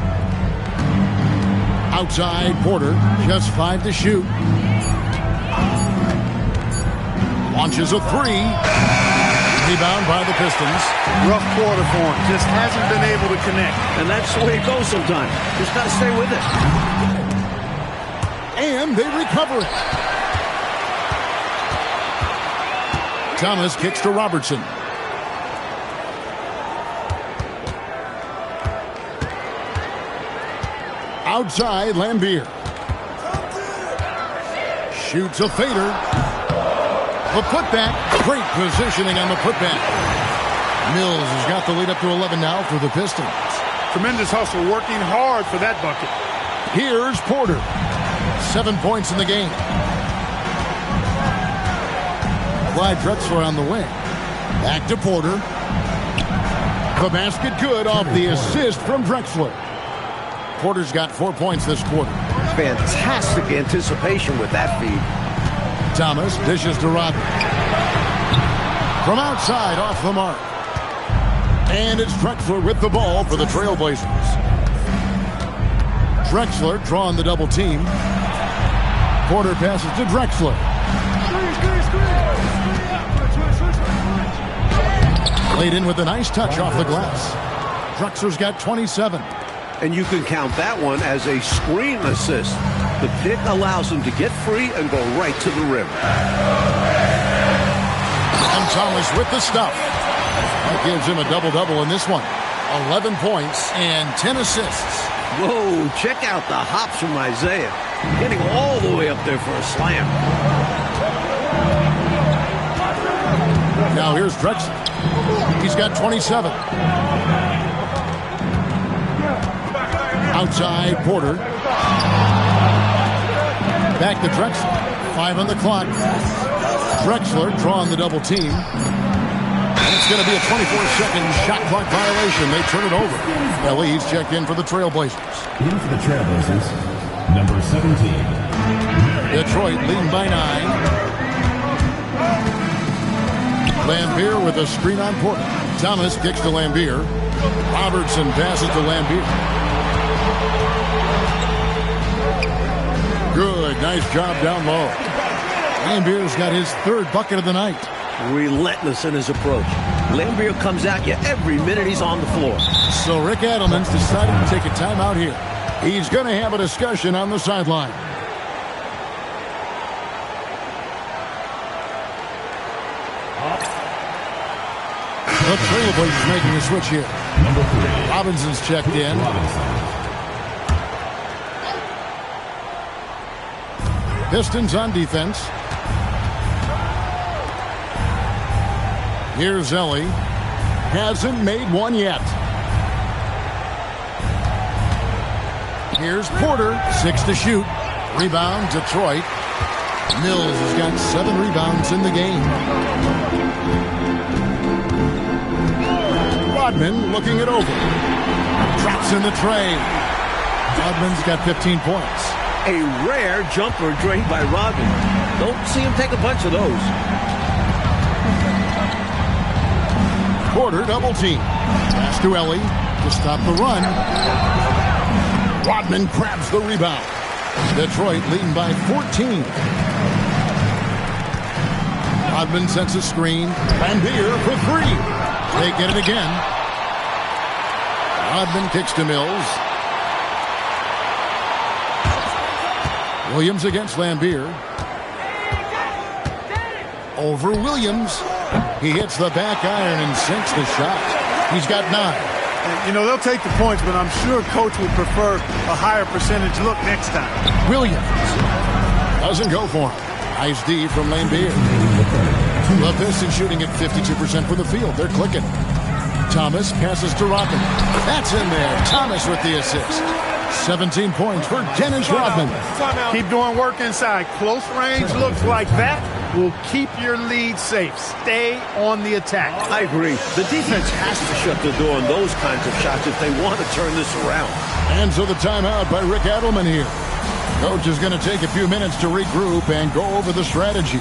[SPEAKER 1] Outside Porter. Just 5 to shoot. Launches a 3. Rebound by the Pistons.
[SPEAKER 2] Rough quarter for him. Just hasn't been able to connect.
[SPEAKER 3] And that's the way it goes sometimes. Just got to stay with it.
[SPEAKER 1] And they recover it. Thomas kicks to Robertson. Outside, Lambeer. Shoots a fader. The putback. Great positioning on the putback. Mills has got the lead up to 11 now for the Pistons.
[SPEAKER 2] Tremendous hustle, working hard for that bucket.
[SPEAKER 1] Here's Porter. 7 points in the game. Clyde Drexler on the wing. Back to Porter. The basket good off the assist from Drexler. Porter's got 4 points this quarter.
[SPEAKER 3] Fantastic anticipation with that feed.
[SPEAKER 1] Thomas dishes to Rodman. From outside, off the mark. And it's Drexler with the ball for the Trailblazers. Drexler drawing the double team. Porter passes to Drexler. Laid in with a nice touch off the glass. Drexler's got 27.
[SPEAKER 3] And you can count that one as a screen assist. The pick allows him to get free and go right to the rim.
[SPEAKER 1] And Thomas with the stuff. That gives him a double-double in this one. 11 points and 10 assists.
[SPEAKER 3] Whoa, check out the hops from Isaiah. Getting all the way up there for a slam.
[SPEAKER 1] Now here's Drexler. He's got 27. Outside, Porter. Back to Drexler. 5 on the clock. Drexler drawing the double team. And it's going to be a 24-second shot clock violation. They turn it over. He's checked in for the Trailblazers.
[SPEAKER 5] In for the Trailblazers, number 17.
[SPEAKER 1] Detroit leading by 9. Lambeer with a screen on Porter. Thomas kicks to Lambeer. Robertson passes to Lambeer. Good, nice job down low. Lambeer's got his 3rd bucket of the night.
[SPEAKER 3] Relentless in his approach. Lambeer comes at you every minute he's on the floor.
[SPEAKER 1] So Rick Adelman's decided to take a timeout here. He's going to have a discussion on the sideline. The Trailblazers making a switch here.
[SPEAKER 5] Number 3.
[SPEAKER 1] Robinson's checked in. Pistons on defense. Here's Ellie. Hasn't made one yet. Here's Porter. 6 to shoot. Rebound, Detroit. Mills has got 7 rebounds in the game. Rodman looking it over. Drops in the tray. Rodman's got 15 points.
[SPEAKER 3] A rare jumper drained by Rodman. Don't see him take a bunch of those.
[SPEAKER 1] Porter double team. Pass to Ellie to stop the run. Rodman grabs the rebound. Detroit leading by 14. Rodman sets a screen. Lambeer for 3. They get it again. Rodman kicks to Mills. Williams against Lambeer. Over Williams. He hits the back iron and sinks the shot. He's got 9.
[SPEAKER 2] You know, they'll take the points, but I'm sure Coach would prefer a higher percentage look next time.
[SPEAKER 1] Williams doesn't go for him. Nice D from Lambeer. The Pistons shooting at 52% from the field. They're clicking. Thomas passes to Rodman. That's in there. Thomas with the assist. 17 points for Dennis Rodman.
[SPEAKER 2] Keep doing work inside. Close range looks like that will keep your lead safe. Stay on the attack.
[SPEAKER 3] I agree. The defense has to shut the door on those kinds of shots if they want to turn this around.
[SPEAKER 1] And so the timeout by Rick Adelman here. Coach is going to take a few minutes to regroup and go over the strategy.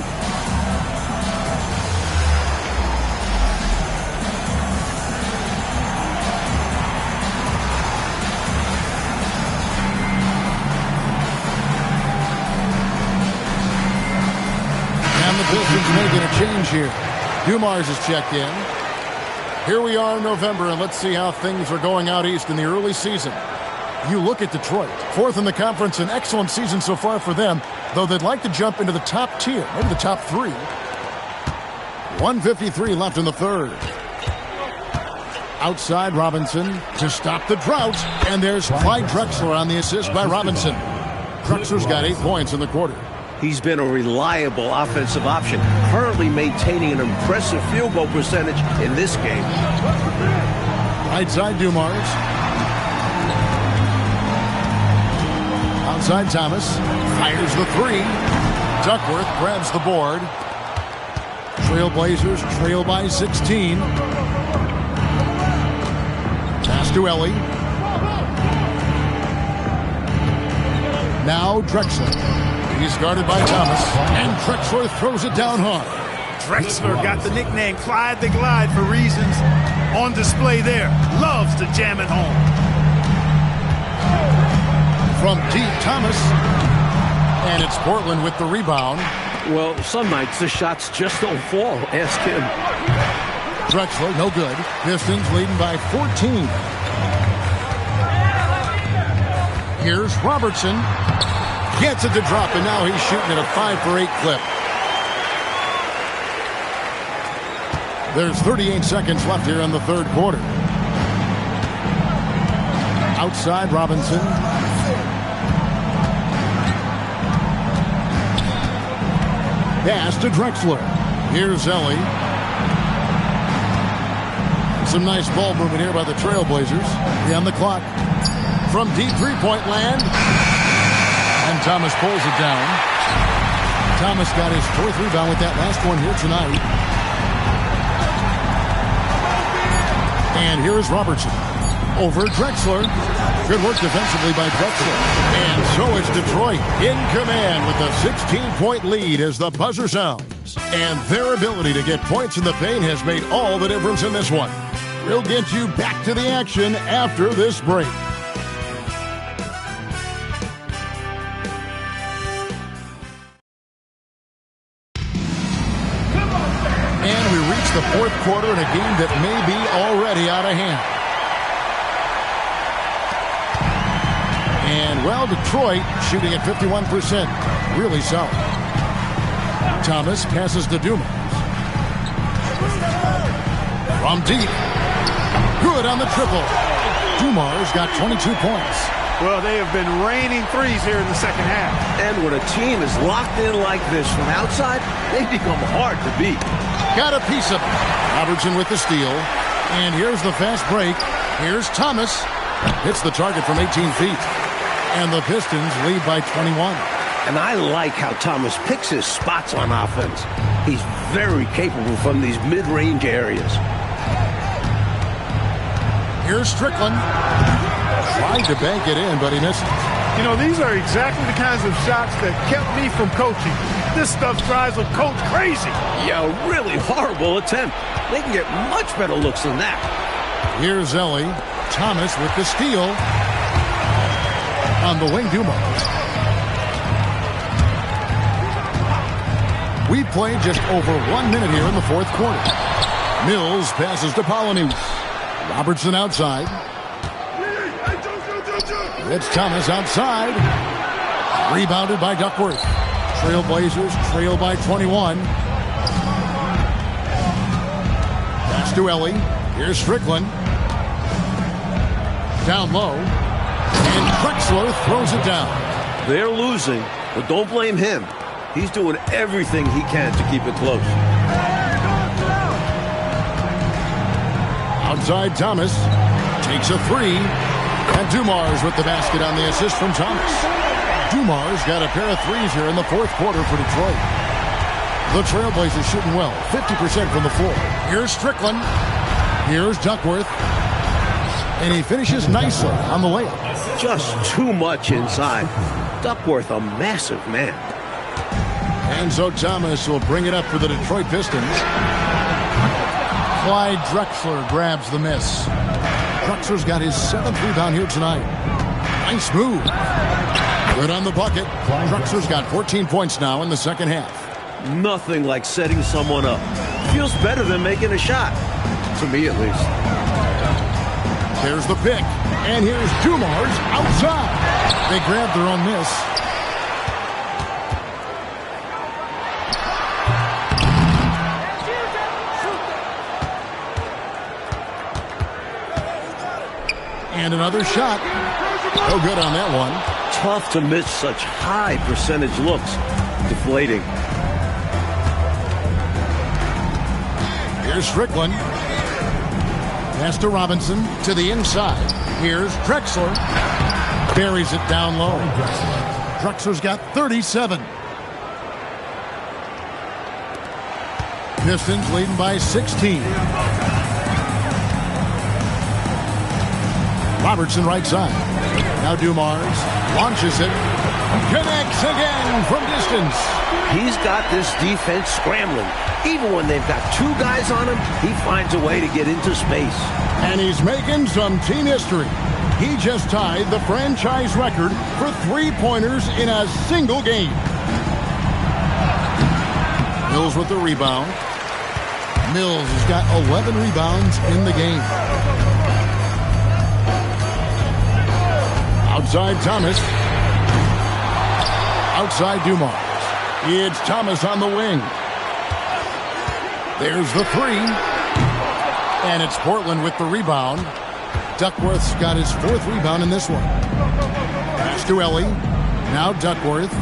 [SPEAKER 1] And the Pistons making a change here. Dumars is checked in. Here we are in November, and let's see how things are going out east in the early season. You look at Detroit, fourth in the conference, an excellent season so far for them, though they'd like to jump into the top tier, maybe the top three. 1:53 left in the third. Outside Robinson to stop the drought, and there's Clyde Drexler on the assist by Robinson. Drexler's got 8 points in the quarter.
[SPEAKER 3] He's been a reliable offensive option, currently maintaining an impressive field goal percentage in this game.
[SPEAKER 1] Right side Dumars. Outside Thomas. Fires the three. Duckworth grabs the board. Trailblazers trail by 16. Pass to Ellie. Now Drexler. He's guarded by Thomas, and Drexler throws it down hard.
[SPEAKER 2] Drexler got the nickname Clyde the Glide for reasons on display there. Loves to jam it home.
[SPEAKER 1] From deep, Thomas. And it's Portland with the rebound.
[SPEAKER 3] Well, some nights the shots just don't fall. Ask him.
[SPEAKER 1] Drexler, no good. Pistons leading by 14. Here's Robertson. Gets it to drop, and now he's shooting at a 5-for-8 clip. There's 38 seconds left here in the third quarter. Outside Robinson. Pass to Drexler. Here's Ellie. Some nice ball movement here by the Trailblazers. On the clock. From deep three-point land. And Thomas pulls it down. Thomas got his 4th rebound with that last one here tonight. And here is Robertson. Over Drexler. Good work defensively by Drexler. And so it's Detroit in command with a 16-point lead as the buzzer sounds. And their ability to get points in the paint has made all the difference in this one. We'll get you back to the action after this break. The fourth quarter in a game that may be already out of hand. And, well, Detroit shooting at 51%. Really solid. Thomas passes to Dumars. From deep. Good on the triple. Dumars got 22 points.
[SPEAKER 2] Well, they have been raining threes here in the second half.
[SPEAKER 3] And when a team is locked in like this from outside, they become hard to beat.
[SPEAKER 1] Got a piece of it. Robertson with the steal. And here's the fast break. Here's Thomas. Hits the target from 18 feet. And the Pistons lead by 21.
[SPEAKER 3] And I like how Thomas picks his spots on offense. He's very capable from these mid-range areas.
[SPEAKER 1] Here's Strickland. Tried to bank it in, but he missed it.
[SPEAKER 2] You know, these are exactly the kinds of shots that kept me from coaching. This stuff drives a coach crazy.
[SPEAKER 3] Yeah, a really horrible attempt. They can get much better looks than that.
[SPEAKER 1] Here's Ellie. Thomas with the steal. On the wing, Dumars. We played just over 1 minute here in the fourth quarter. Mills passes to Polonus. Robertson outside. It's Thomas outside. Rebounded by Duckworth. Trailblazers trail by 21. Pass to Ellie. Here's Strickland. Down low. And Drexler throws it down.
[SPEAKER 3] They're losing, but don't blame him. He's doing everything he can to keep it close.
[SPEAKER 1] Outside Thomas. Takes a three. And Dumars with the basket on the assist from Thomas. Dumars got a pair of threes here in the fourth quarter for Detroit. The Trailblazers shooting well, 50% from the floor. Here's Strickland. Here's Duckworth. And he finishes nicely on the layup.
[SPEAKER 3] Just too much inside. Duckworth, a massive man.
[SPEAKER 1] And so Thomas will bring it up for the Detroit Pistons. Clyde Drexler grabs the miss. Drexler's got his 7th rebound here tonight. Nice move. Good on the bucket. Drexler's got 14 points now in the second half.
[SPEAKER 3] Nothing like setting someone up. Feels better than making a shot. To me, at least.
[SPEAKER 1] There's the pick. And here's Dumars outside. They grab their own miss. And another shot. No good on that one.
[SPEAKER 3] Tough to miss such high percentage looks. Deflating.
[SPEAKER 1] Here's Strickland. Pass to Robinson to the inside. Here's Drexler. Buries it down low. Drexler's got 37. Pistons leading by 16. Robertson right side. Now Dumars launches it. Connects again from distance.
[SPEAKER 3] He's got this defense scrambling. Even when they've got two guys on him, he finds a way to get into space.
[SPEAKER 1] And he's making some team history. He just tied the franchise record for three-pointers in a single game. Mills with the rebound. Mills has got 11 rebounds in the game. Outside Thomas. Outside Dumars. It's Thomas on the wing. There's the three. And it's Portland with the rebound. Duckworth's got his 4th rebound in this one. Pass to Ellie. Now Duckworth.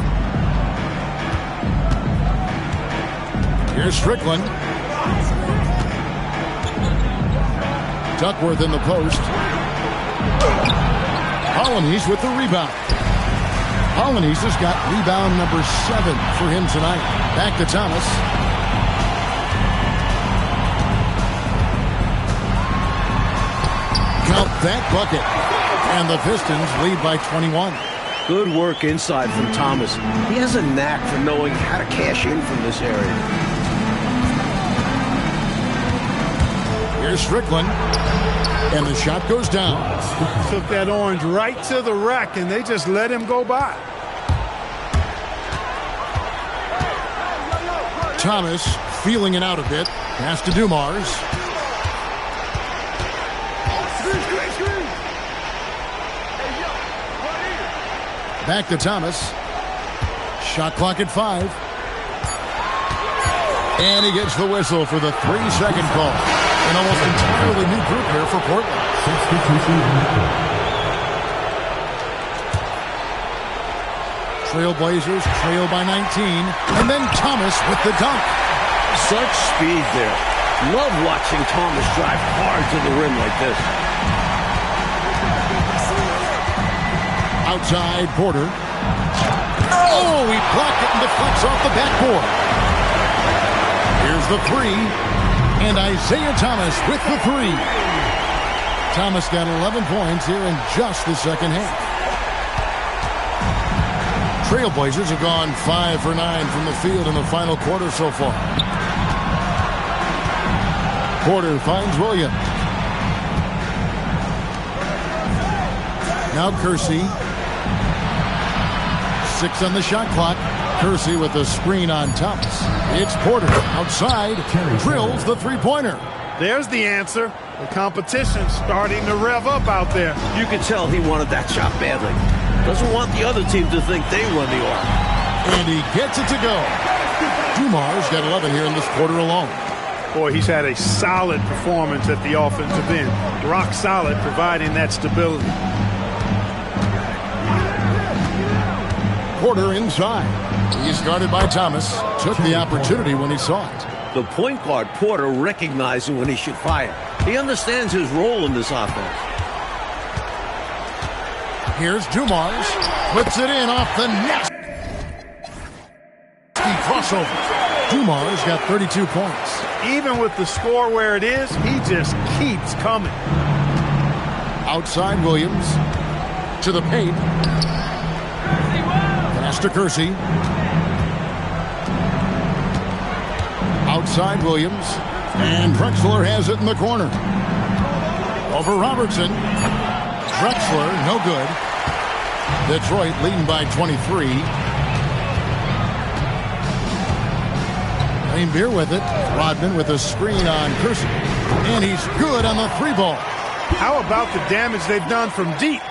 [SPEAKER 1] Here's Strickland. Duckworth in the post. Polynice with the rebound. Polynice has got rebound number 7 for him tonight. Back to Thomas. Count that bucket. And the Pistons lead by 21.
[SPEAKER 3] Good work inside from Thomas. He has a knack for knowing how to cash in from this area.
[SPEAKER 1] Here's Strickland. And the shot goes down.
[SPEAKER 2] Took that orange right to the rack, and they just let him go by.
[SPEAKER 1] Thomas feeling it out a bit. Pass to Dumars. Back to Thomas. Shot clock at 5. And he gets the whistle for the 3-second call. An almost entirely new group here for Portland. Trailblazers trail by 19. And then Thomas with the dunk.
[SPEAKER 3] Such speed there. Love watching Thomas drive hard to the rim like this.
[SPEAKER 1] Outside Porter. Oh, he blocked it and deflects off the backboard. Here's the 3. And Isaiah Thomas with the 3. Thomas got 11 points here in just the second half. Trailblazers have gone 5 for 9 from the field in the final quarter so far. Porter finds Williams. Now Kersey. 6 on the shot clock. Kersey with the screen on Thomas. It's Porter outside. Drills the three-pointer.
[SPEAKER 2] There's the answer. The competition's starting to rev up out there.
[SPEAKER 3] You could tell he wanted that shot badly. Doesn't want the other team to think they run the arc.
[SPEAKER 1] And he gets it to go. Dumars got 11 here in this quarter alone.
[SPEAKER 2] Boy, he's had a solid performance at the offensive end. Rock solid, providing that stability.
[SPEAKER 1] Porter inside. He's guarded by Thomas. Took the opportunity when he saw it.
[SPEAKER 3] The point guard, Porter, recognizing when he should fire. He understands his role in this offense.
[SPEAKER 1] Here's Dumars. Puts it in off the net. Crossover. Dumars got 32 points.
[SPEAKER 2] Even with the score where it is, he just keeps coming.
[SPEAKER 1] Outside Williams. To the paint. Pass to Kersey. Outside Williams. And Drexler has it in the corner. Over Robertson. Drexler, no good. Detroit leading by 23. Beer with it. Rodman with a screen on Kersey. And he's good on the 3-ball.
[SPEAKER 2] How about the damage they've done from deep?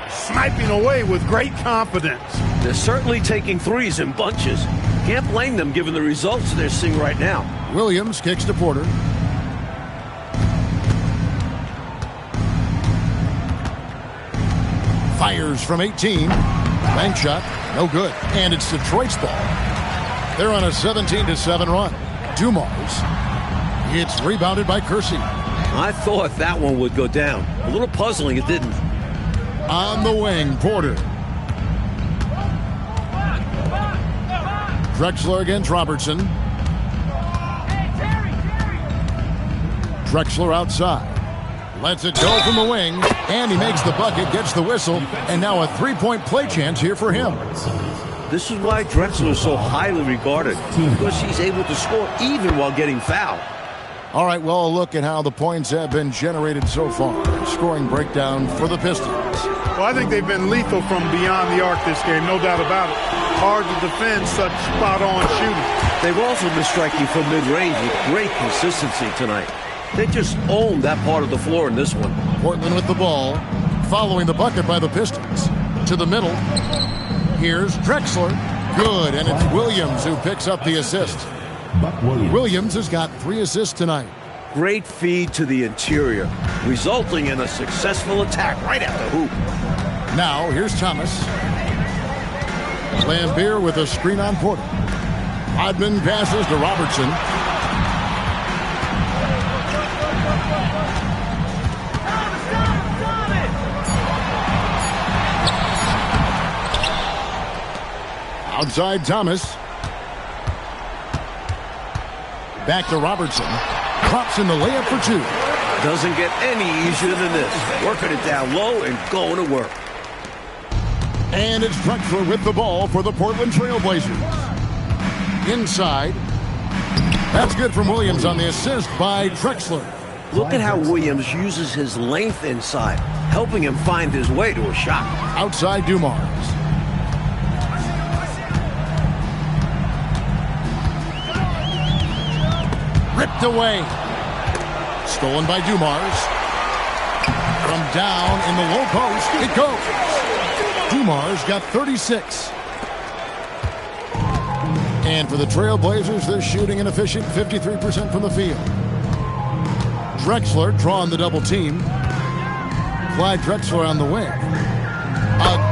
[SPEAKER 2] Sniping away with great confidence.
[SPEAKER 3] They're certainly taking threes in bunches. Can't blame them given the results they're seeing right now.
[SPEAKER 1] Williams kicks to Porter. Fires from 18. Bank shot. No good. And it's Detroit's ball. They're on a 17-7 run. Dumars. It's rebounded by Kersey.
[SPEAKER 3] I thought that one would go down. A little puzzling, it didn't.
[SPEAKER 1] On the wing, Porter. Drexler against Robertson. Drexler outside. Lets it go from the wing. And he makes the bucket, gets the whistle. And now a three-point play chance here for him.
[SPEAKER 3] This is why Drexler is so highly regarded, because he's able to score even while getting fouled.
[SPEAKER 1] All right, well, a look at how the points have been generated so far. Scoring breakdown for the Pistons.
[SPEAKER 2] Well, I think they've been lethal from beyond the arc this game, no doubt about it. Hard to defend such spot-on shooting.
[SPEAKER 3] They've also been striking from mid-range with great consistency tonight. They just own that part of the floor in this one.
[SPEAKER 1] Portland with the ball, following the bucket by the Pistons. To the middle. Here's Drexler. Good, and it's Williams who picks up the assist. Williams has got 3 assists tonight.
[SPEAKER 3] Great feed to the interior, resulting in a successful attack right at the hoop.
[SPEAKER 1] Now, here's Thomas. Lambeer with a screen on Porter. Rodman passes to Robertson. Outside Thomas. Back to Robertson. Drops in the layup for 2.
[SPEAKER 3] Doesn't get any easier than this. Working it down low and going to work.
[SPEAKER 1] And it's Drexler with the ball for the Portland Trail Blazers. Inside. That's good from Williams on the assist by Drexler.
[SPEAKER 3] Look at how Williams uses his length inside, helping him find his way to a shot.
[SPEAKER 1] Outside Dumars. Ripped away. Stolen by Dumars. From down in the low post, it goes. Dumars got 36. And for the Trailblazers, they're shooting an efficient 53% from the field. Drexler drawing the double team. Clyde Drexler on the wing.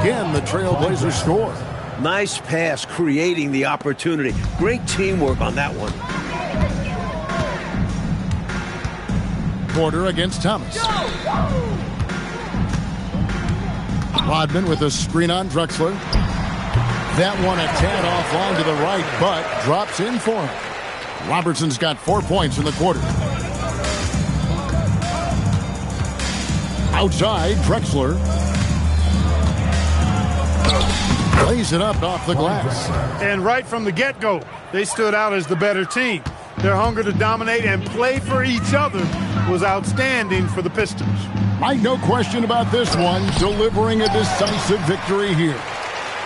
[SPEAKER 1] Again, the Trailblazers score.
[SPEAKER 3] Nice pass, creating the opportunity. Great teamwork on that one.
[SPEAKER 1] Porter against Thomas. Rodman with a screen on Drexler. That one a tad offline to the right, but drops in for him. Robertson's got 4 points in the quarter. Outside, Drexler. Lays it up off the glass.
[SPEAKER 2] And right from the get-go, they stood out as the better team. Their hunger to dominate and play for each other was outstanding for the Pistons.
[SPEAKER 1] Mike, no question about this one, delivering a decisive victory here.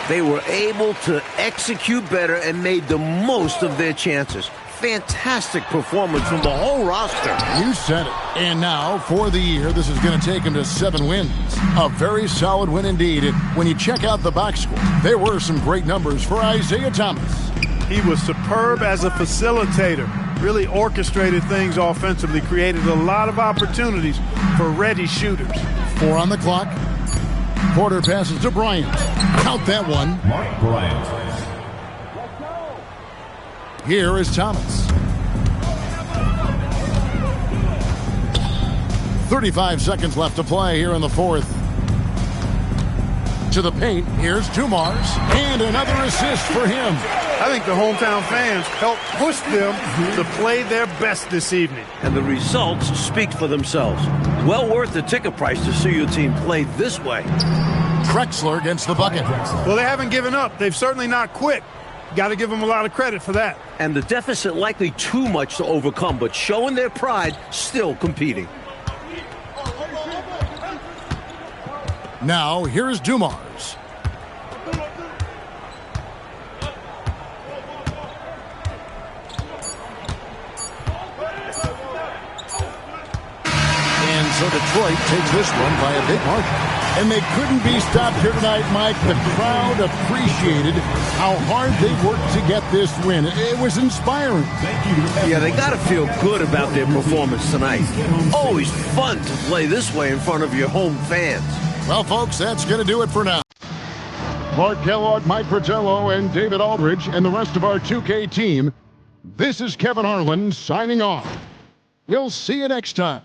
[SPEAKER 3] They were able to execute better and made the most of their chances. Fantastic performance from the whole roster.
[SPEAKER 1] You said it. And now, for the year, this is going to take them to 7 wins. A very solid win indeed. And when you check out the box score, there were some great numbers for Isaiah Thomas.
[SPEAKER 2] He was superb as a facilitator. Really orchestrated things offensively, created a lot of opportunities for ready shooters.
[SPEAKER 1] 4 on the clock. Porter passes to Bryant. Count that one.
[SPEAKER 5] Mark Bryant.
[SPEAKER 1] Here is Thomas. 35 seconds left to play here in the fourth. To the paint, here's Dumars, and another assist for him.
[SPEAKER 2] I think the hometown fans helped push them to play their best this evening.
[SPEAKER 3] And the results speak for themselves. Well worth the ticket price to see your team play this way.
[SPEAKER 1] Drexler against the bucket.
[SPEAKER 2] Well, they haven't given up. They've certainly not quit. Got to give them a lot of credit for that.
[SPEAKER 3] And the deficit likely too much to overcome, but showing their pride, still competing.
[SPEAKER 1] Now, here's Dumars. And so Detroit takes this one by a big margin. And they couldn't be stopped here tonight, Mike. The crowd appreciated how hard they worked to get this win. It was inspiring.
[SPEAKER 3] Yeah, they got to feel good about their performance tonight. Always fun to play this way in front of your home fans.
[SPEAKER 1] Well, folks, that's going to do it for now. Clark Kellogg, Mike Fratello, and David Aldridge, and the rest of our 2K team, this is Kevin Harlan signing off. We'll see you next time.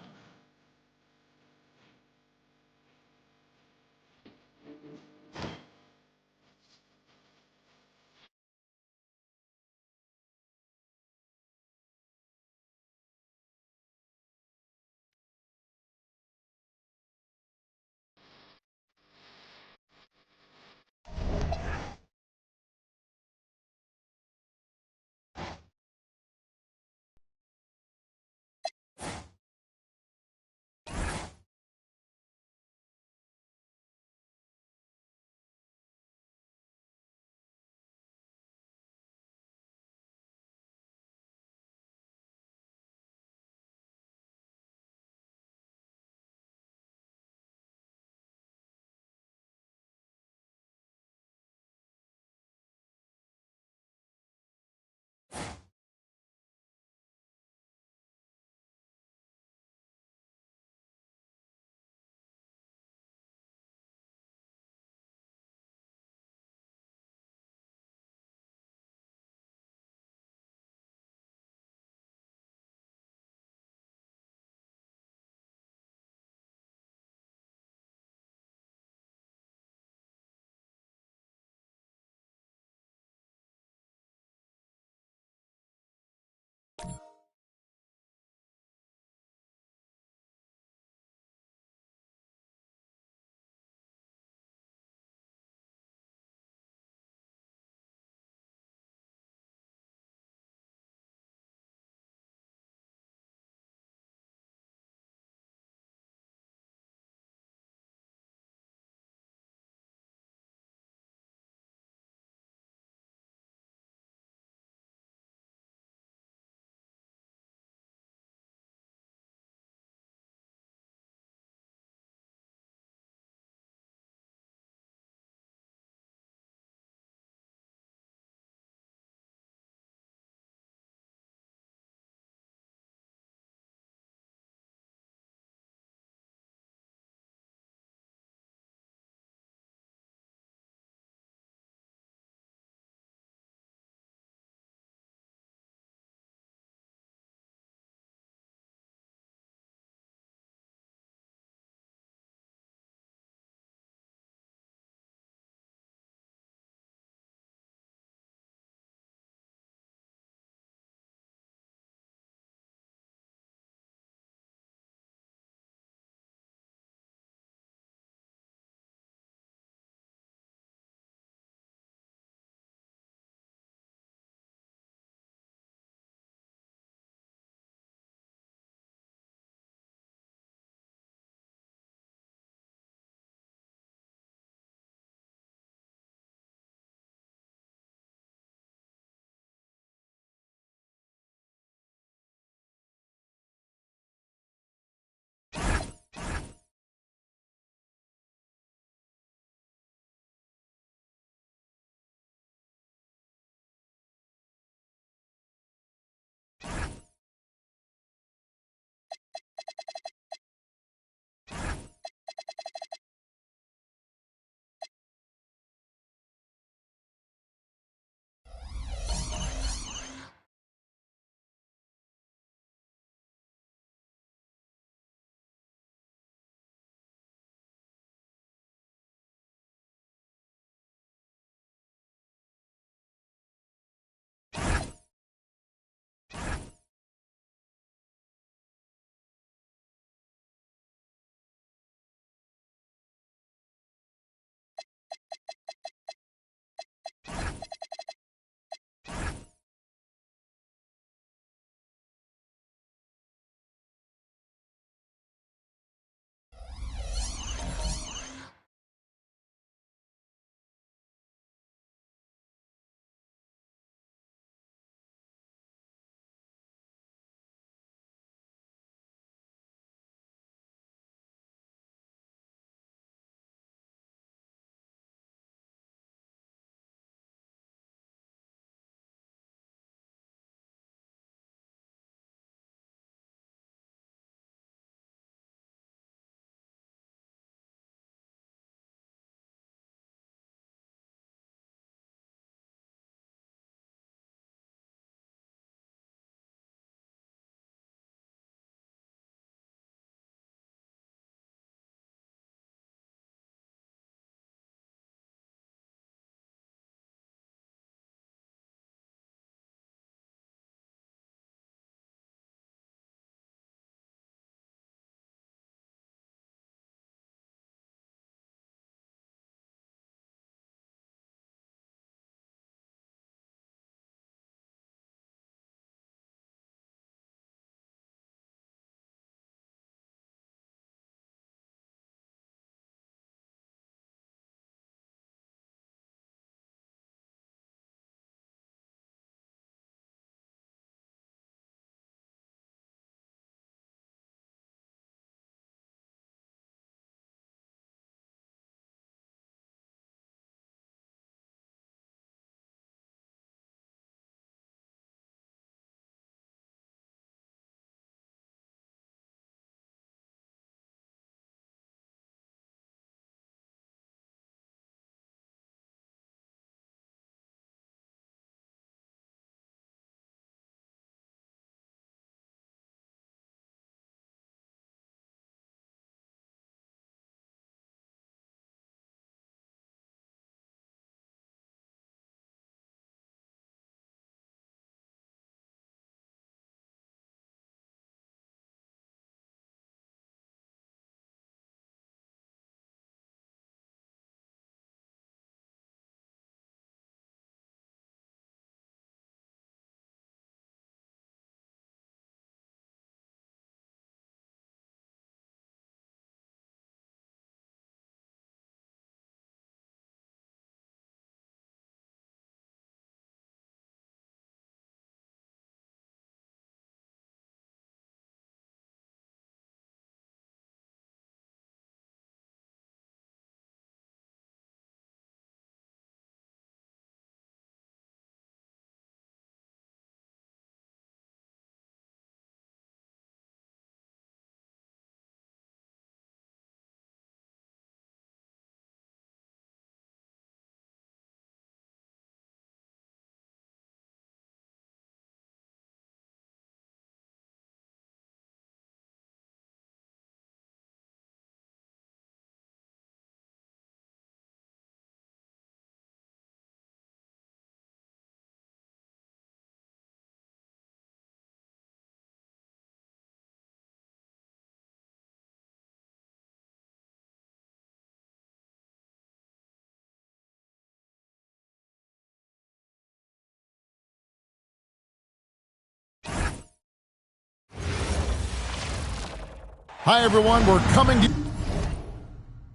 [SPEAKER 1] Hi, everyone. We're coming to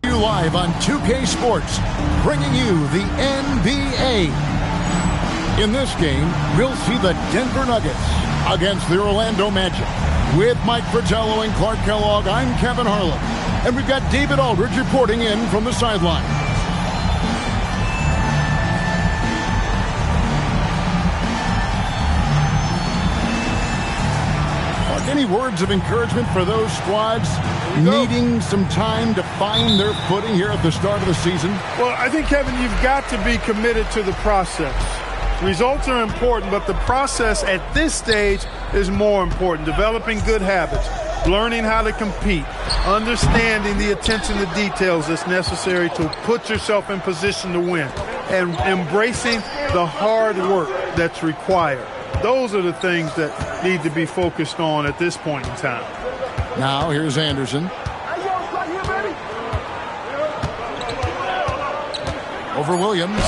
[SPEAKER 1] you live on 2K Sports, bringing you the NBA. In this game, we'll see the Denver Nuggets against the Orlando Magic. With Mike Fratello and Clark Kellogg, I'm Kevin Harlan. And we've got David Aldridge reporting in from the sideline. Any words of encouragement for those squads needing some time to find their footing here at the start of the season?
[SPEAKER 2] Well, I think, Kevin, you've got to be committed to the process. Results are important, but the process at this stage is more important. Developing good habits, learning how to compete, understanding the attention to details that's necessary to put yourself in position to win, and embracing the hard work that's required. Those are the things that need to be focused on at this point in time.
[SPEAKER 1] Now, here's Anderson. Over Williams.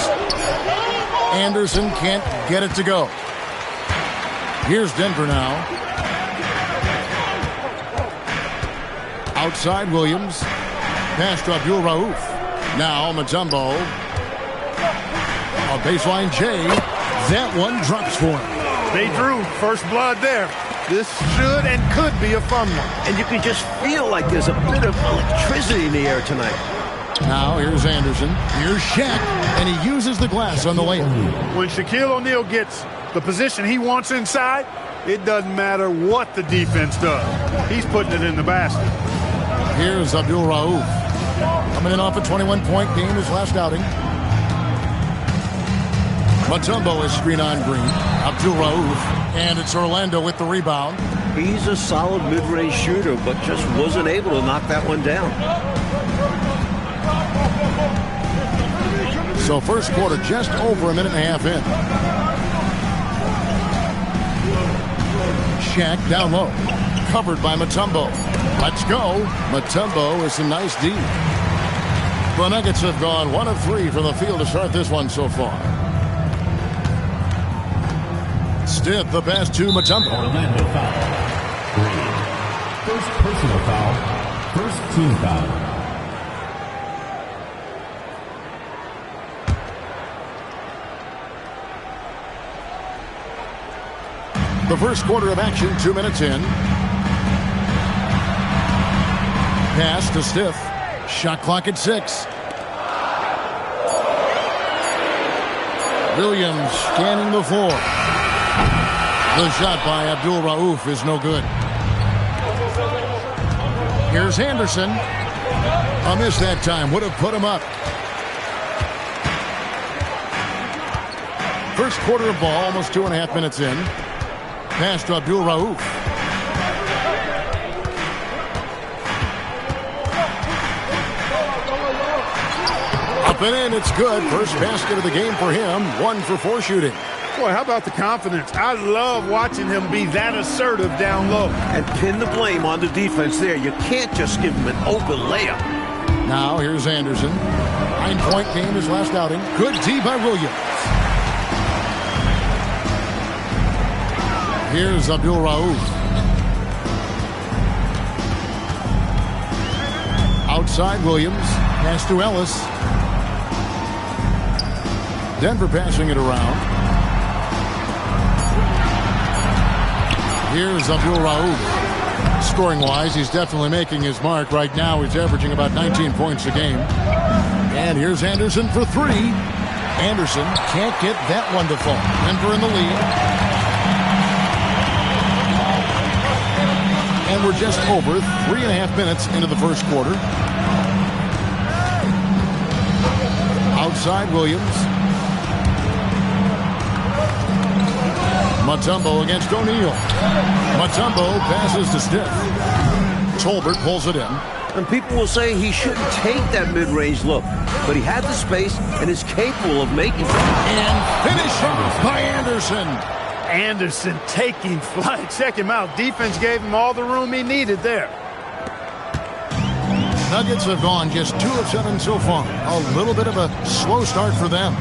[SPEAKER 1] Anderson can't get it to go. Here's Denver now. Outside Williams. Pass to Abdul Rauf. Now Mutombo. A baseline J. That one drops for him.
[SPEAKER 2] They drew first blood there. This should and could be a fun one.
[SPEAKER 3] And you can just feel like there's a bit of electricity in the air tonight.
[SPEAKER 1] Now here's Anderson. Here's Shaq, and he uses the glass on the layup.
[SPEAKER 2] When Shaquille O'Neal gets the position he wants inside, it doesn't matter what the defense does. He's putting it in the basket.
[SPEAKER 1] Here's Abdul Rauf. Coming in off a 21-point game his last outing. Mutombo is screen on Green. Abdul Rauf. And it's Orlando with the rebound.
[SPEAKER 3] He's a solid mid-range shooter, but just wasn't able to knock that one down.
[SPEAKER 1] So first quarter just over a minute and a half in. Shaq down low. Covered by Mutombo. Let's go. Mutombo is a nice D. The Nuggets have gone 1 of 3 from the field to start this one so far. Stiff the pass to Mutombo.
[SPEAKER 5] Orlando foul. 3. First personal foul. First team foul.
[SPEAKER 1] The first quarter of action, 2 minutes in. Pass to Stiff. Shot clock at 6. Williams scanning the floor. The shot by Abdul Rauf is no good. Here's Anderson. A miss that time. Would have put him up. First quarter of ball, almost 2.5 minutes in. Pass to Abdul Rauf. Up and in, it's good. First basket of the game for him. 1 for 4 shooting.
[SPEAKER 2] Boy, how about the confidence? I love watching him be that assertive down low.
[SPEAKER 3] And pin the blame on the defense there. You can't just give him an open layup.
[SPEAKER 1] Now here's Anderson. 9-point game his last outing. Good D by Williams. Here's Abdul Rauf. Outside Williams. Pass to Ellis. Denver passing it around. Here's Abdul Rauf. Scoring-wise, he's definitely making his mark. Right now, he's averaging about 19 points a game. And here's Anderson for 3. Anderson can't get that one to fall. Denver in the lead. And we're just over 3.5 minutes into the first quarter. Outside Williams. Mutombo against O'Neal. Mutombo passes to Stiff. Tolbert pulls it in.
[SPEAKER 3] And people will say he shouldn't take that mid-range look, but he had the space and is capable of making it.
[SPEAKER 1] And finish off by Anderson.
[SPEAKER 2] Anderson taking flight. Check him out. Defense gave him all the room he needed there.
[SPEAKER 1] Nuggets have gone just 2 of 7 so far. A little bit of a slow start for them.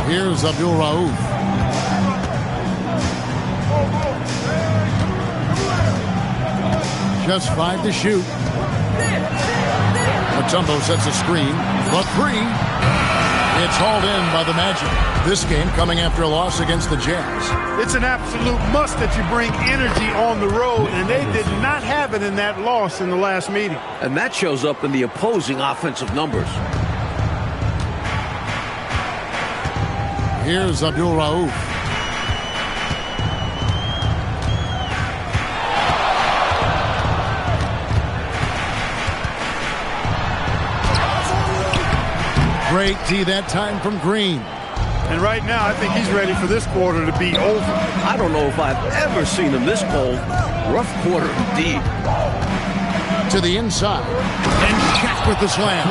[SPEAKER 1] Here's Abdul Rauf. Just 5 to shoot. Mutombo sets a screen. The three. It's hauled in by the Magic. This game coming after a loss against the Jazz.
[SPEAKER 2] It's an absolute must that you bring energy on the road, and they did not have it in that loss in the last meeting.
[SPEAKER 3] And that shows up in the opposing offensive numbers.
[SPEAKER 1] Here's Abdul Rauf. Great D that time from Green.
[SPEAKER 2] And right now, I think he's ready for this quarter to be over.
[SPEAKER 3] I don't know if I've ever seen him this cold. Rough quarter indeed.
[SPEAKER 1] To the inside. And Shaq with the slam.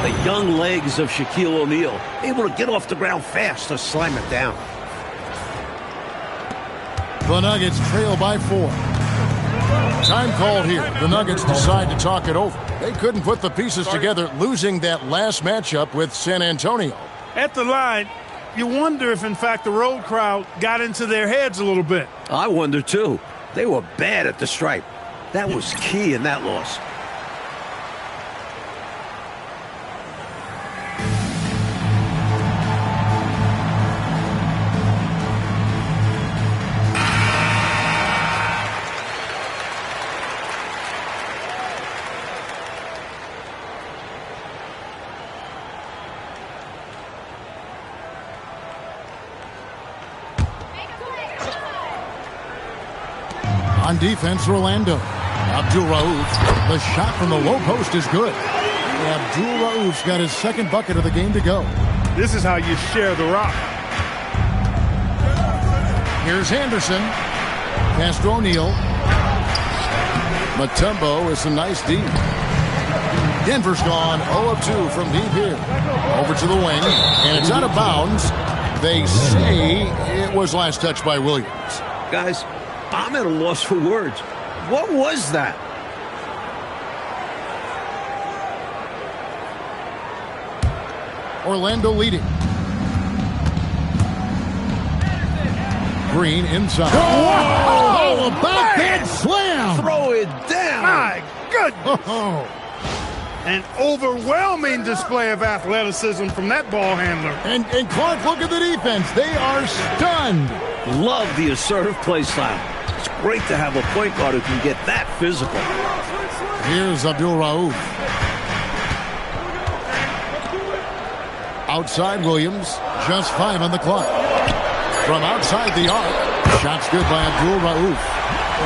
[SPEAKER 3] The young legs of Shaquille O'Neal, able to get off the ground fast to slam it down.
[SPEAKER 1] The Nuggets trail by 4. Time called here. The Nuggets decide to talk it over. They couldn't put the pieces together, losing that last matchup with San Antonio.
[SPEAKER 2] At the line, you wonder if, in fact, the road crowd got into their heads a little bit.
[SPEAKER 3] I wonder, too. They were bad at the stripe. That was key in that loss.
[SPEAKER 1] On defense, Orlando. Abdul Rauf. The shot from the low post is good. Abdul Rauf's got his second bucket of the game to go.
[SPEAKER 2] This is how you share the rock.
[SPEAKER 1] Here's Anderson. Pass to O'Neal. Mutombo is a nice D. Denver's gone 0 of 2 from deep here. Over to the wing, and it's out of bounds. They say it was last touched by Williams.
[SPEAKER 3] Guys, I'm at a loss for words. What was that?
[SPEAKER 1] Orlando leading. Green inside. Oh, about that slam!
[SPEAKER 3] Throw it down!
[SPEAKER 2] My goodness!
[SPEAKER 1] Oh.
[SPEAKER 2] An overwhelming display of athleticism from that ball handler.
[SPEAKER 1] And Clark, look at the defense. They are stunned.
[SPEAKER 3] Love the assertive play style. It's great to have a point guard who can get that physical.
[SPEAKER 1] Here's Abdul Rauf. Outside Williams. Just 5 on the clock. From outside the arc. Shot's good by Abdul Rauf.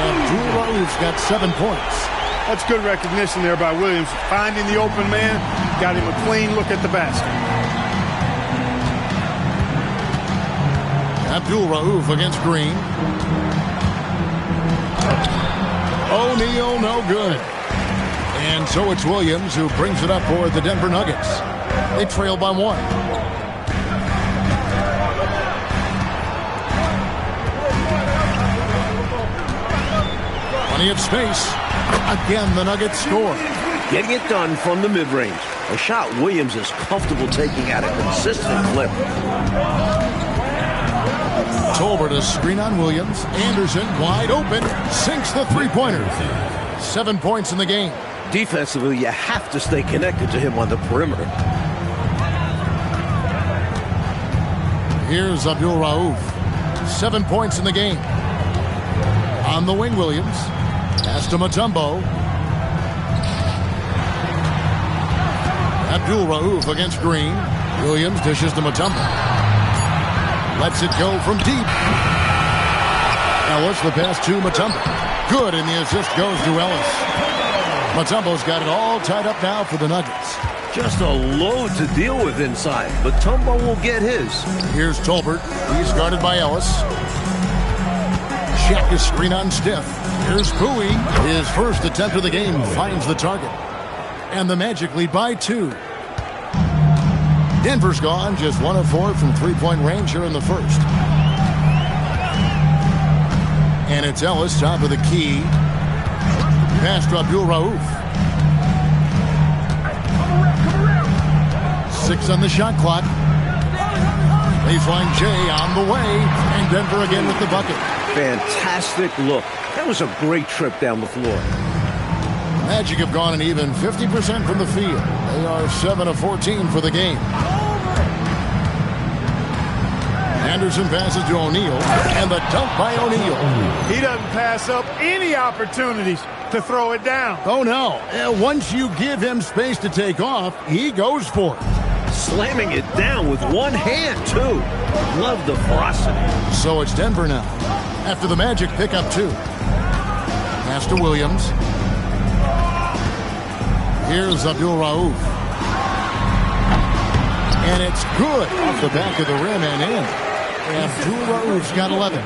[SPEAKER 1] Abdul Rauf's got 7 points.
[SPEAKER 2] That's good recognition there by Williams. Finding the open man, got him a clean look at the basket.
[SPEAKER 1] Abdul Rauf against Green. O'Neal, no good. And so it's Williams who brings it up for the Denver Nuggets. They trail by 1. Plenty of space. Again, the Nuggets score.
[SPEAKER 3] Getting it done from the mid-range. A shot Williams is comfortable taking at a consistent clip.
[SPEAKER 1] Tolbert a screen on Williams. Anderson wide open. Sinks the three-pointer. 7 points in the game.
[SPEAKER 3] Defensively, you have to stay connected to him on the perimeter.
[SPEAKER 1] Here's Abdul Rauf. 7 points in the game. On the wing, Williams. Pass to Mutombo. Abdul Rauf against Green. Williams dishes to Mutombo. Lets it go from deep. Ellis the pass to Mutombo. Good, and the assist goes to Ellis. Mutombo's got it all tied up now for the Nuggets.
[SPEAKER 3] Just a load to deal with inside, but Mutombo will get his.
[SPEAKER 1] Here's Tolbert. He's guarded by Ellis. Shaq is screen on Steph. Here's Bowie. His first attempt of the game finds the target. And the Magic lead by 2. Denver's gone just 1 of 4 from three-point range here in the first. And it's Ellis, top of the key. Pass to Abdul Rauf. 6 on the shot clock. Baseline J on the way. And Denver again with the bucket.
[SPEAKER 3] Fantastic look. That was a great trip down the floor.
[SPEAKER 1] Magic have gone an even 50% from the field. They are 7 of 14 for the game. Anderson passes to O'Neal, and the dunk by O'Neal.
[SPEAKER 2] He doesn't pass up any opportunities to throw it down.
[SPEAKER 1] Oh, no. Once you give him space to take off, he goes for it.
[SPEAKER 3] Slamming it down with one hand, too. Love the ferocity.
[SPEAKER 1] So it's Denver now. After the Magic pick up 2. Pass to Williams. Here's Abdul Rauf. And it's good off the back of the rim and in. Abdul Rauf's got 11.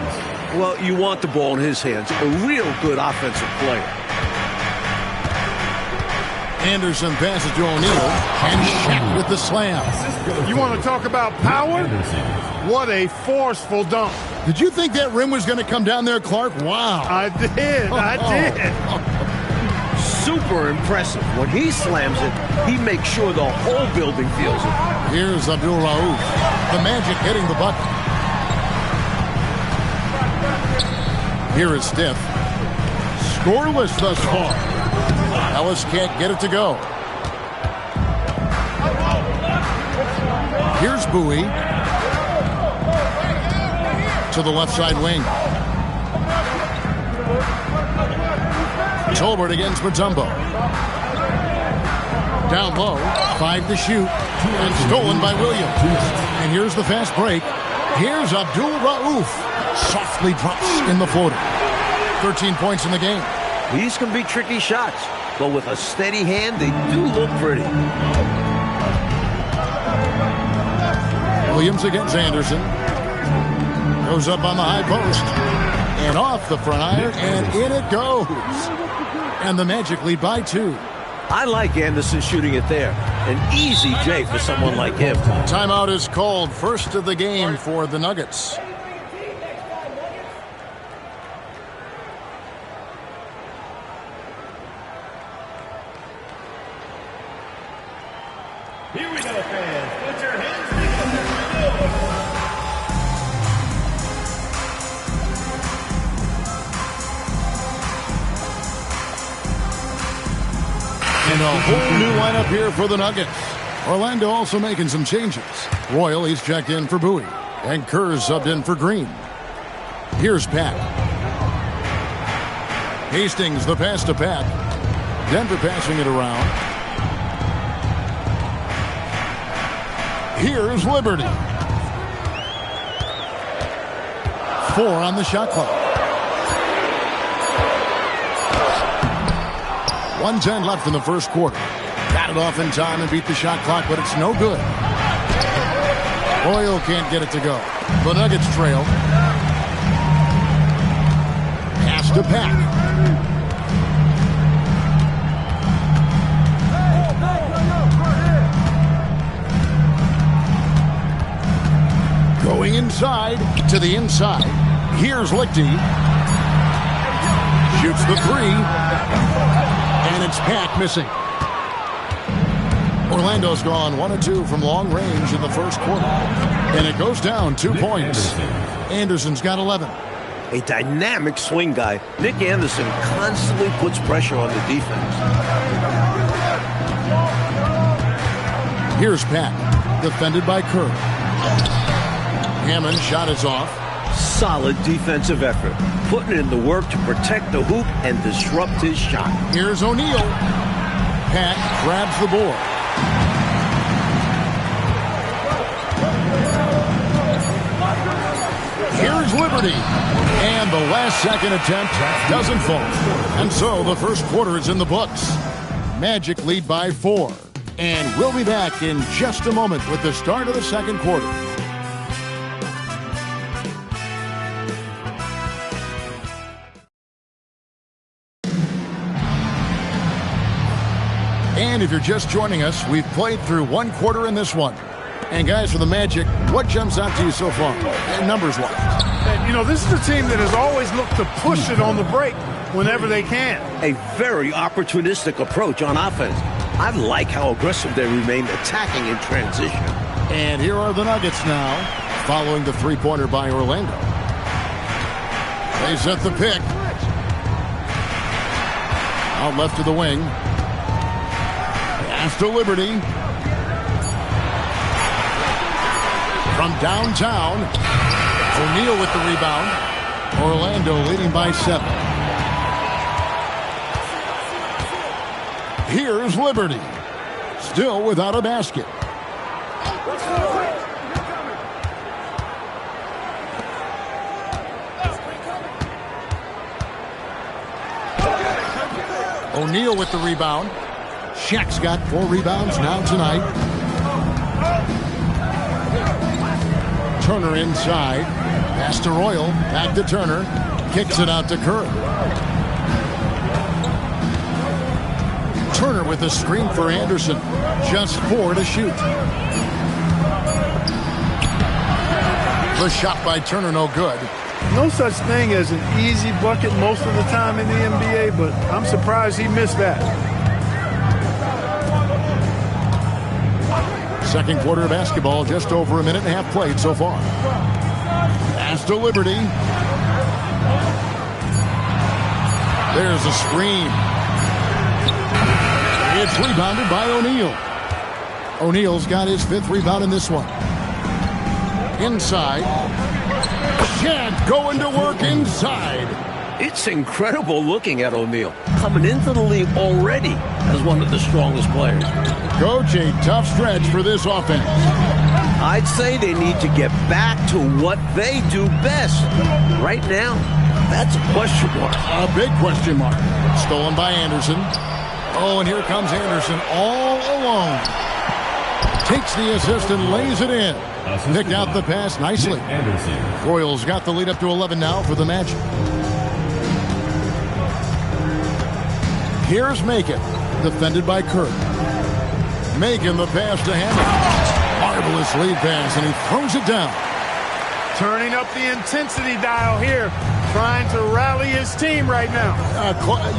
[SPEAKER 3] Well, you want the ball in his hands. A real good offensive player.
[SPEAKER 1] Anderson passes to O'Neal, and Shaq with the slam.
[SPEAKER 2] You want to talk about power? What a forceful dunk.
[SPEAKER 1] Did you think that rim was going to come down there, Clark? Wow.
[SPEAKER 2] I did. I did.
[SPEAKER 3] Super impressive. When he slams it, he makes sure the whole building feels it.
[SPEAKER 1] Here's Abdul Rauf. The Magic hitting the bucket. Here is Steph. Scoreless thus far. Ellis can't get it to go. Here's Bowie. To the left side wing. Tolbert against Mutombo. Down low. 5 to shoot. And stolen by Williams. And here's the fast break. Here's Abdul Rauf. Softly drops in the floater. 13 points in the game.
[SPEAKER 3] These can be tricky shots, but with a steady hand, they do look pretty.
[SPEAKER 1] Williams against Anderson. Goes up on the high post. And off the front iron, and in it goes. And the Magic lead by 2.
[SPEAKER 3] I like Anderson shooting it there. An easy J for someone like him.
[SPEAKER 1] Timeout is called. First of the game for the Nuggets.
[SPEAKER 5] Here we go, fans. Put your hands together.
[SPEAKER 1] And a whole new lineup here for the Nuggets. Orlando also making some changes. Royal, he's checked in for Bowie. And Kerr's subbed in for Green. Here's Pat. Hastings, the pass to Pat. Denver passing it around. Here's Liberty. 4 on the shot clock. 1:10 left in the first quarter. Got it off in time and beat the shot clock, but it's no good. Royal can't get it to go. The Nuggets trail. Pass to Pat. Going inside to the inside. Here's Lichty. Shoots the 3. And it's Pat missing. Orlando's gone 1 of 2 from long range in the first quarter. And it goes down 2 points. Anderson's got 11.
[SPEAKER 3] A dynamic swing guy. Nick Anderson constantly puts pressure on the defense.
[SPEAKER 1] Here's Pat. Defended by Kerr. Hammond shot is off.
[SPEAKER 3] Solid defensive effort. Putting in the work to protect the hoop and disrupt his shot.
[SPEAKER 1] Here's O'Neal. Pat grabs the board. Here's Liberty. And the last second attempt doesn't fall. And so the first quarter is in the books. Magic lead by 4. And we'll be back in just a moment with the start of the second quarter. And if you're just joining us, we've played through 1 quarter in this one. And guys, for the Magic, what jumps out to you so far, numbers-wise?
[SPEAKER 2] You know, this is a team that has always looked to push it on the break whenever they can.
[SPEAKER 3] A very opportunistic approach on offense. I like how aggressive they remain attacking in transition.
[SPEAKER 1] And here are the Nuggets now, following the three-pointer by Orlando. They set the pick. Out left to the wing. Pass to Liberty. From downtown, O'Neal with the rebound. Orlando leading by 7. Here's Liberty. Still without a basket. O'Neal with the rebound. Shaq's got 4 rebounds now tonight. Turner inside. Pass to Royal. Back to Turner. Kicks it out to Kerr. Turner with the screen for Anderson. Just 4 to shoot. The shot by Turner no good.
[SPEAKER 2] No such thing as an easy bucket most of the time in the NBA, but I'm surprised he missed that.
[SPEAKER 1] Second quarter of basketball, just over a minute and a half played so far. Pass to Liberty. There's a screen. It's rebounded by O'Neal. O'Neal's got his 5th rebound in this one. Inside. Shaq going to work inside.
[SPEAKER 3] It's incredible looking at O'Neal. Coming into the league already as one of the strongest players.
[SPEAKER 1] Coach, a tough stretch for this offense.
[SPEAKER 3] I'd say they need to get back to what they do best. Right now, that's a question mark.
[SPEAKER 1] A big question mark. Stolen by Anderson. Oh, and here comes Anderson all alone. Takes the assist and lays it in. Picked out the pass nicely. Royals got the lead up to 11 now for the Magic. Here's Macon, defended by Kerr. Macon the pass to Hammond. Marvelous lead pass, and he throws it down.
[SPEAKER 2] Turning up the intensity dial here, trying to rally his team right now.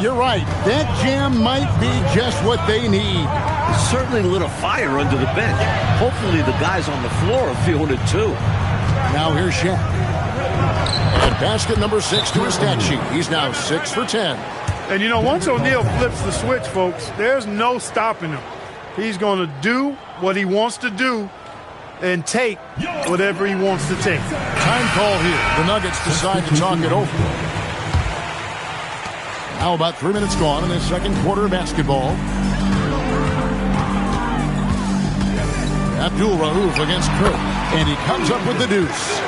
[SPEAKER 1] You're right. That jam might be just what they need.
[SPEAKER 3] It certainly lit a fire under the bench. Hopefully the guys on the floor are feeling it too.
[SPEAKER 1] Now here's Shaq. And basket number 6 to his stat sheet. He's now 6 for 10.
[SPEAKER 2] And you know, once O'Neal flips the switch, folks, there's no stopping him. He's going to do what he wants to do and take whatever he wants to take.
[SPEAKER 1] Time call here. The Nuggets decide to talk it over. Now about 3 minutes gone in the second quarter of basketball. Abdul Rauf against Kerr. And he comes up with the deuce.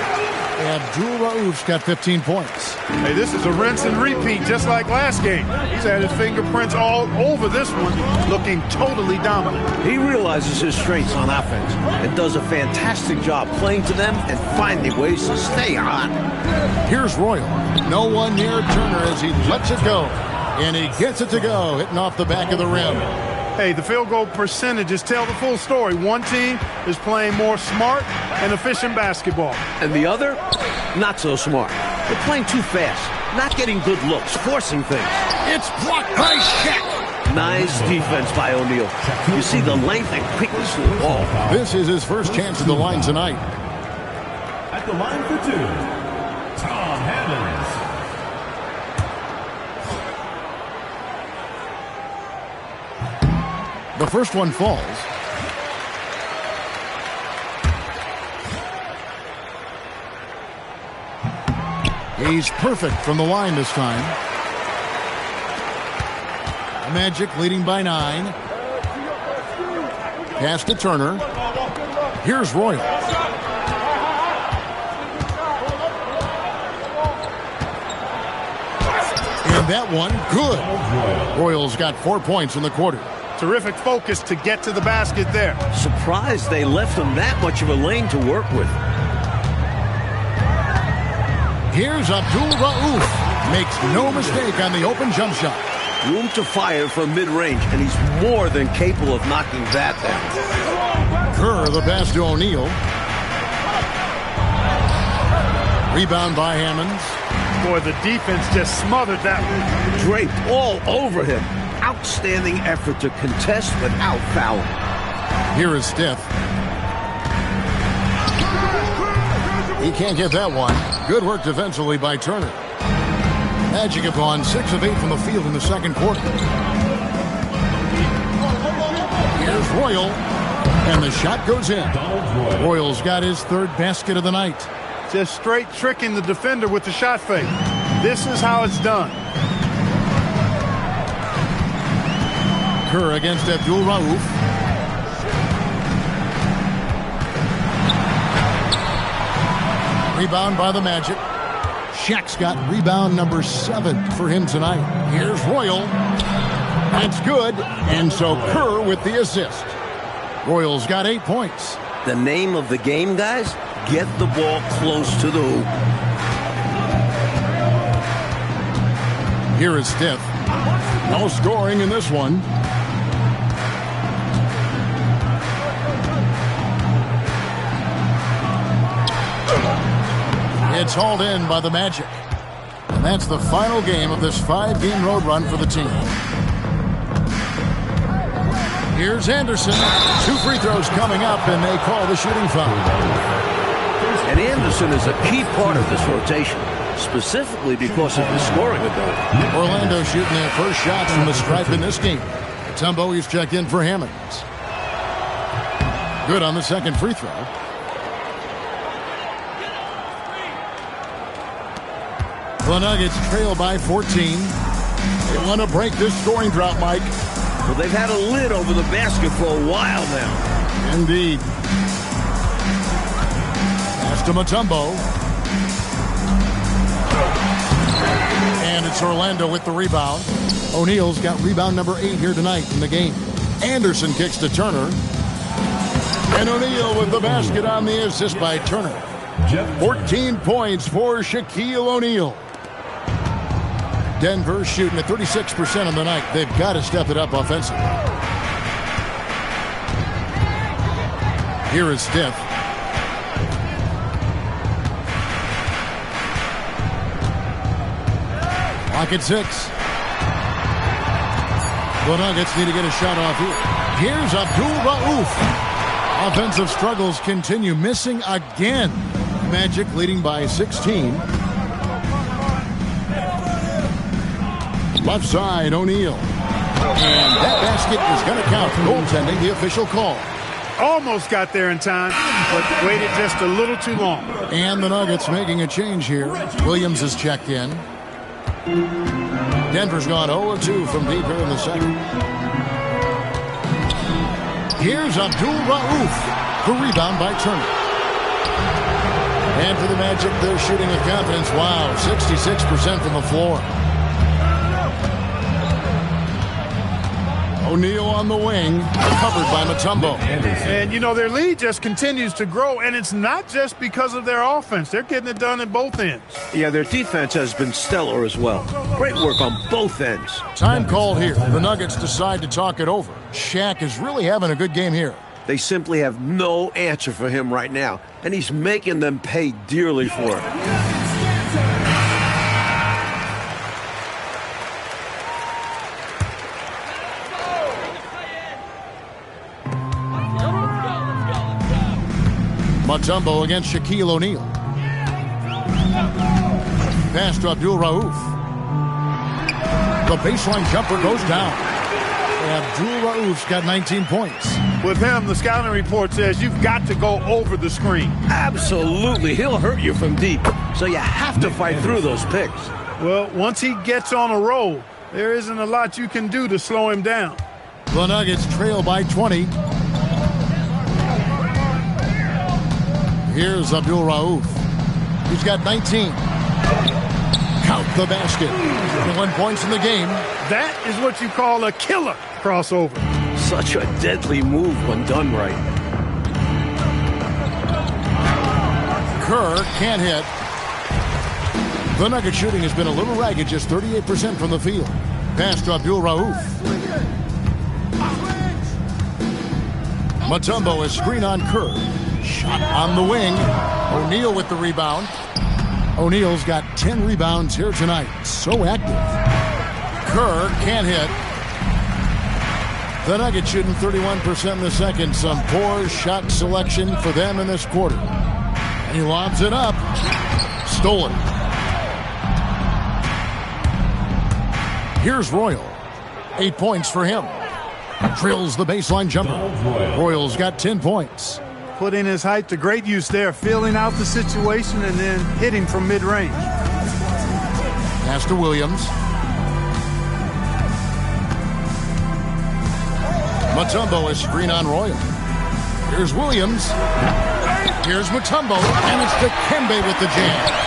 [SPEAKER 1] Abdul Rauf's got 15 points.
[SPEAKER 2] Hey, this is a rinse and repeat just like last game. He's had his fingerprints all over this one, looking totally dominant.
[SPEAKER 3] He realizes his strengths on offense and does a fantastic job playing to them and finding ways to stay hot.
[SPEAKER 1] Here's Royal. No one near Turner as he lets it go. And he gets it to go, hitting off the back of the rim.
[SPEAKER 2] Hey, the field goal percentages tell the full story. One team is playing more smart and efficient basketball.
[SPEAKER 3] And the other, not so smart. They're playing too fast, not getting good looks, forcing things.
[SPEAKER 1] It's blocked by Shaq.
[SPEAKER 3] Nice defense by O'Neal. You see the length and quickness of the ball.
[SPEAKER 1] This is his first chance at the line tonight.
[SPEAKER 5] At the line for 2, Tom Hammonds.
[SPEAKER 1] The first one falls. He's perfect from the line this time. Magic leading by 9. Pass to Turner. Here's Royal. And that one, good. Royals got 4 points in the quarter.
[SPEAKER 2] Terrific focus to get to the basket there.
[SPEAKER 3] Surprised they left him that much of a lane to work with.
[SPEAKER 1] Here's Abdul Rauf. Makes no mistake on the open jump shot.
[SPEAKER 3] Room to fire from mid-range, and he's more than capable of knocking that down.
[SPEAKER 1] Kerr, the pass to O'Neal. Rebound by Hammonds.
[SPEAKER 2] Boy, the defense just smothered that one.
[SPEAKER 3] Draped all over him. Outstanding effort to contest without fouling.
[SPEAKER 1] Here is Steph. He can't get that one. Good work defensively by Turner. Magic have gone 6 of 8 from the field in the second quarter. Here's Royal, and the shot goes in. Royal's got his third basket of the night.
[SPEAKER 2] Just straight tricking the defender with the shot fake. This is how it's done.
[SPEAKER 1] Kerr against Abdul Rauf. Rebound by the Magic. Shaq's got rebound number 7 for him tonight. Here's Royal. That's good. And so Kerr with the assist. Royal's got 8 points.
[SPEAKER 3] The name of the game, guys? Get the ball close to the hoop.
[SPEAKER 1] Here is Steph. No scoring in this one. It's hauled in by the Magic. And that's the final game of this 5-game road run for the team. Here's Anderson. 2 free throws coming up, and they call the shooting foul.
[SPEAKER 3] And Anderson is a key part of this rotation, specifically because of his scoring ability.
[SPEAKER 1] Orlando shooting their first shots from the stripe in this game. Mutombo, he's checked in for Hammonds. Good on the second free throw. The Nuggets trail by 14. They want to break this scoring drought, Mike.
[SPEAKER 3] Well, they've had a lid over the basket for a while now.
[SPEAKER 1] Indeed. Pass to Mutombo. And it's Orlando with the rebound. O'Neal's got rebound number 8 here tonight in the game. Anderson kicks to Turner. And O'Neal with the basket on the assist by Turner. 14 points for Shaquille O'Neal. Denver shooting at 36% on the night. They've got to step it up offensively. Here is Steph. Clock at 6. The Nuggets need to get a shot off here. Here's Abdul Rauf. Offensive struggles continue, missing again. Magic leading by 16. Left side, O'Neal. And that basket is going to count. Goaltending, the official call.
[SPEAKER 2] Almost got there in time, but waited just a little too long.
[SPEAKER 1] And the Nuggets making a change here. Williams is checked in. Denver's gone 0-2 from deep here in the second. Here's Abdul Rauf. The rebound by Turner. And for the Magic, they're shooting with confidence. Wow, 66% from the floor. O'Neal on the wing, covered by Mutombo.
[SPEAKER 2] And, you know, their lead just continues to grow, and it's not just because of their offense. They're getting it done at both ends.
[SPEAKER 3] Yeah, their defense has been stellar as well. Great work on both ends.
[SPEAKER 1] Time called here. The Nuggets decide to talk it over. Shaq is really having a good game here.
[SPEAKER 3] They simply have no answer for him right now, and he's making them pay dearly for it.
[SPEAKER 1] Mutombo against Shaquille O'Neal. Pass to Abdul Rauf. The baseline jumper goes down. Abdul Rauf's got 19 points.
[SPEAKER 2] With him, the scouting report says you've got to go over the screen.
[SPEAKER 3] Absolutely. He'll hurt you from deep, so you have to fight through those picks.
[SPEAKER 2] Well, once he gets on a roll, there isn't a lot you can do to slow him down.
[SPEAKER 1] The Nuggets trail by 20. Here's Abdul Rauf. He's got 19. Count the basket. 21 points in the game.
[SPEAKER 2] That is what you call a killer crossover.
[SPEAKER 3] Such a deadly move when done right.
[SPEAKER 1] Kerr can't hit. The Nugget shooting has been a little ragged, just 38% from the field. Pass to Abdul Rauf. Mutombo is screen on Kerr. Shot on the wing. O'Neal with the rebound. O'Neal's got 10 rebounds here tonight. So active. Kerr can't hit. The Nuggets shooting 31% in the second. Some poor shot selection for them in this quarter. And he lobs it up. Stolen. Here's Royal. 8 points for him. Drills the baseline jumper. Royal's got 10 points.
[SPEAKER 2] Putting his height to great use there, feeling out the situation and then hitting from mid-range.
[SPEAKER 1] Pass to Williams. Mutombo is screen on Royal. Here's Williams. Here's Mutombo, and it's Dikembe with the jam.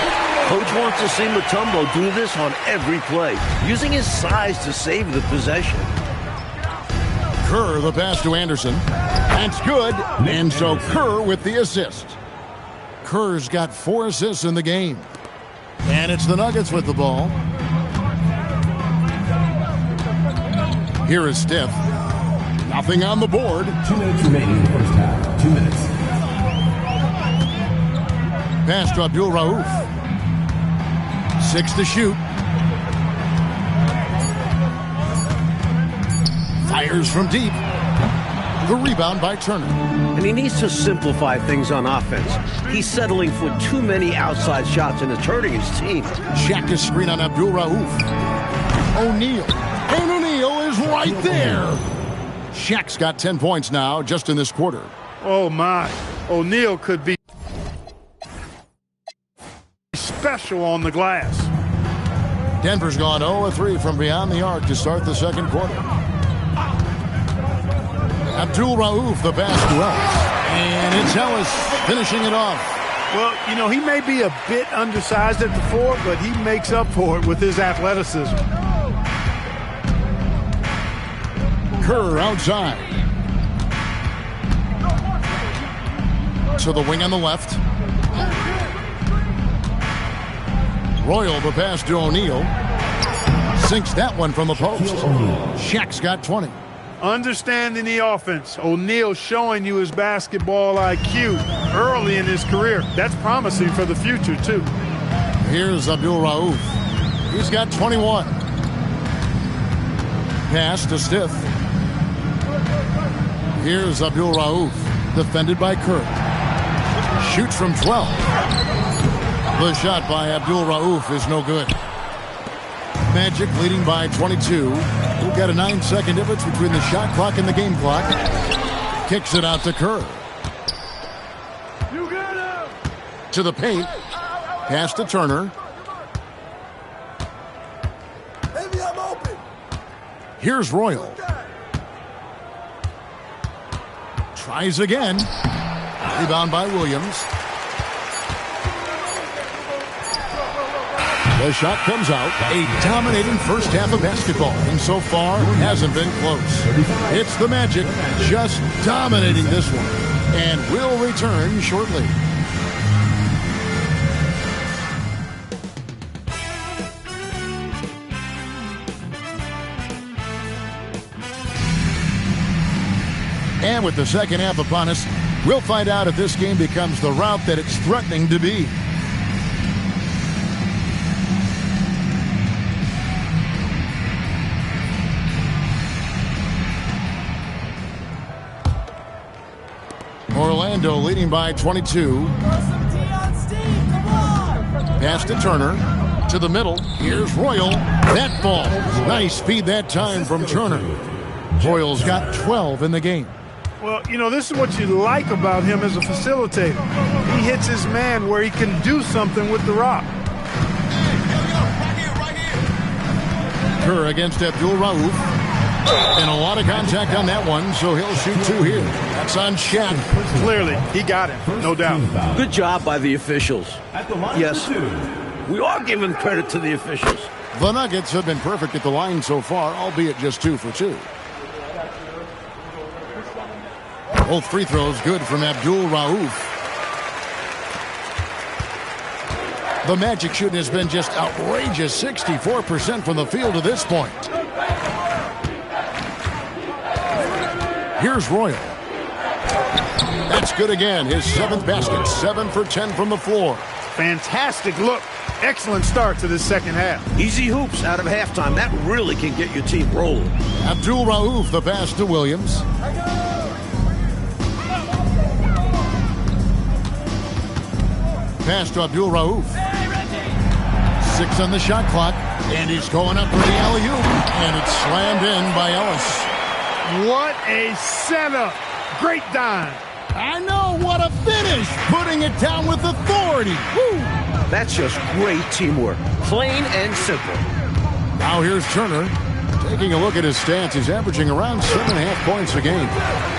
[SPEAKER 3] Coach wants to see Mutombo do this on every play, using his size to save the possession.
[SPEAKER 1] Kerr, the pass to Anderson. That's good, and so Kerr with the assist. Kerr's got 4 assists in the game. And it's the Nuggets with the ball. Here is Steph. Nothing on the board.
[SPEAKER 5] 2 minutes remaining in the first half. 2 minutes.
[SPEAKER 1] Pass to Abdul Rauf. 6 to shoot. Fires from deep. The rebound by Turner.
[SPEAKER 3] And he needs to simplify things on offense. He's settling for too many outside shots and it's hurting his team.
[SPEAKER 1] Shaq is screen on Abdul Rauf. O'Neal. And O'Neal is right there. Shaq's got 10 points now just in this quarter.
[SPEAKER 2] Oh, my. O'Neal could be special on the glass.
[SPEAKER 1] Denver's gone 0-3 from beyond the arc to start the second quarter. Abdul Rauf, the pass to Ellis. And it's Ellis finishing it off.
[SPEAKER 2] Well, you know, he may be a bit undersized at the 4, but he makes up for it with his athleticism.
[SPEAKER 1] Kerr outside. To the wing on the left. Royal, the pass to O'Neal. Sinks that one from the post. Shaq's got 20.
[SPEAKER 2] Understanding the offense. O'Neal showing you his basketball IQ early in his career. That's promising for the future, too.
[SPEAKER 1] Here's Abdul Rauf. He's got 21. Pass to Stith. Here's Abdul Rauf. Defended by Kerr. Shoots from 12. The shot by Abdul Rauf is no good. Magic leading by 22. We've got a 9-second difference between the shot clock and the game clock. Kicks it out to Kerr. To the paint. Pass to Turner. Here's Royal. Tries again. Rebound by Williams. The shot comes out. A dominating first half of basketball. And so far, hasn't been close. It's the Magic just dominating this one. And will return shortly. And with the second half upon us, we'll find out if this game becomes the route that it's threatening to be. Orlando leading by 22. Pass to Turner. To the middle. Here's Royal. That ball. Nice feed that time from Turner. Royal's got 12 in the game.
[SPEAKER 2] Well, you know, this is what you like about him as a facilitator. He hits his man where he can do something with the rock.
[SPEAKER 1] Kerr against Abdul Rauf. And a lot of contact on that one, so he'll shoot 2 here. That's on Shaq.
[SPEAKER 2] Clearly, he got it, no doubt.
[SPEAKER 3] Good job by the officials. Yes, we are giving credit to the officials.
[SPEAKER 1] The Nuggets have been perfect at the line so far, albeit just 2 for 2. Both free throws good from Abdul Rauf. The Magic shooting has been just outrageous, 64% from the field to this point. Here's Royal. That's good again. His 7th basket, 7 for 10 from the floor.
[SPEAKER 2] Fantastic look. Excellent start to this second half.
[SPEAKER 3] Easy hoops out of halftime. That really can get your team rolling.
[SPEAKER 1] Abdul Rauf, the pass to Williams. Pass to Abdul Rauf. 6 on the shot clock. And he's going up for the alley-oop. And it's slammed in by Ellis.
[SPEAKER 2] What a setup. Great dime.
[SPEAKER 1] I know, what a finish. Putting it down with authority. Woo.
[SPEAKER 3] That's just great teamwork. Plain and simple.
[SPEAKER 1] Now here's Turner. Taking a look at his stats, he's averaging around 7.5 points a game.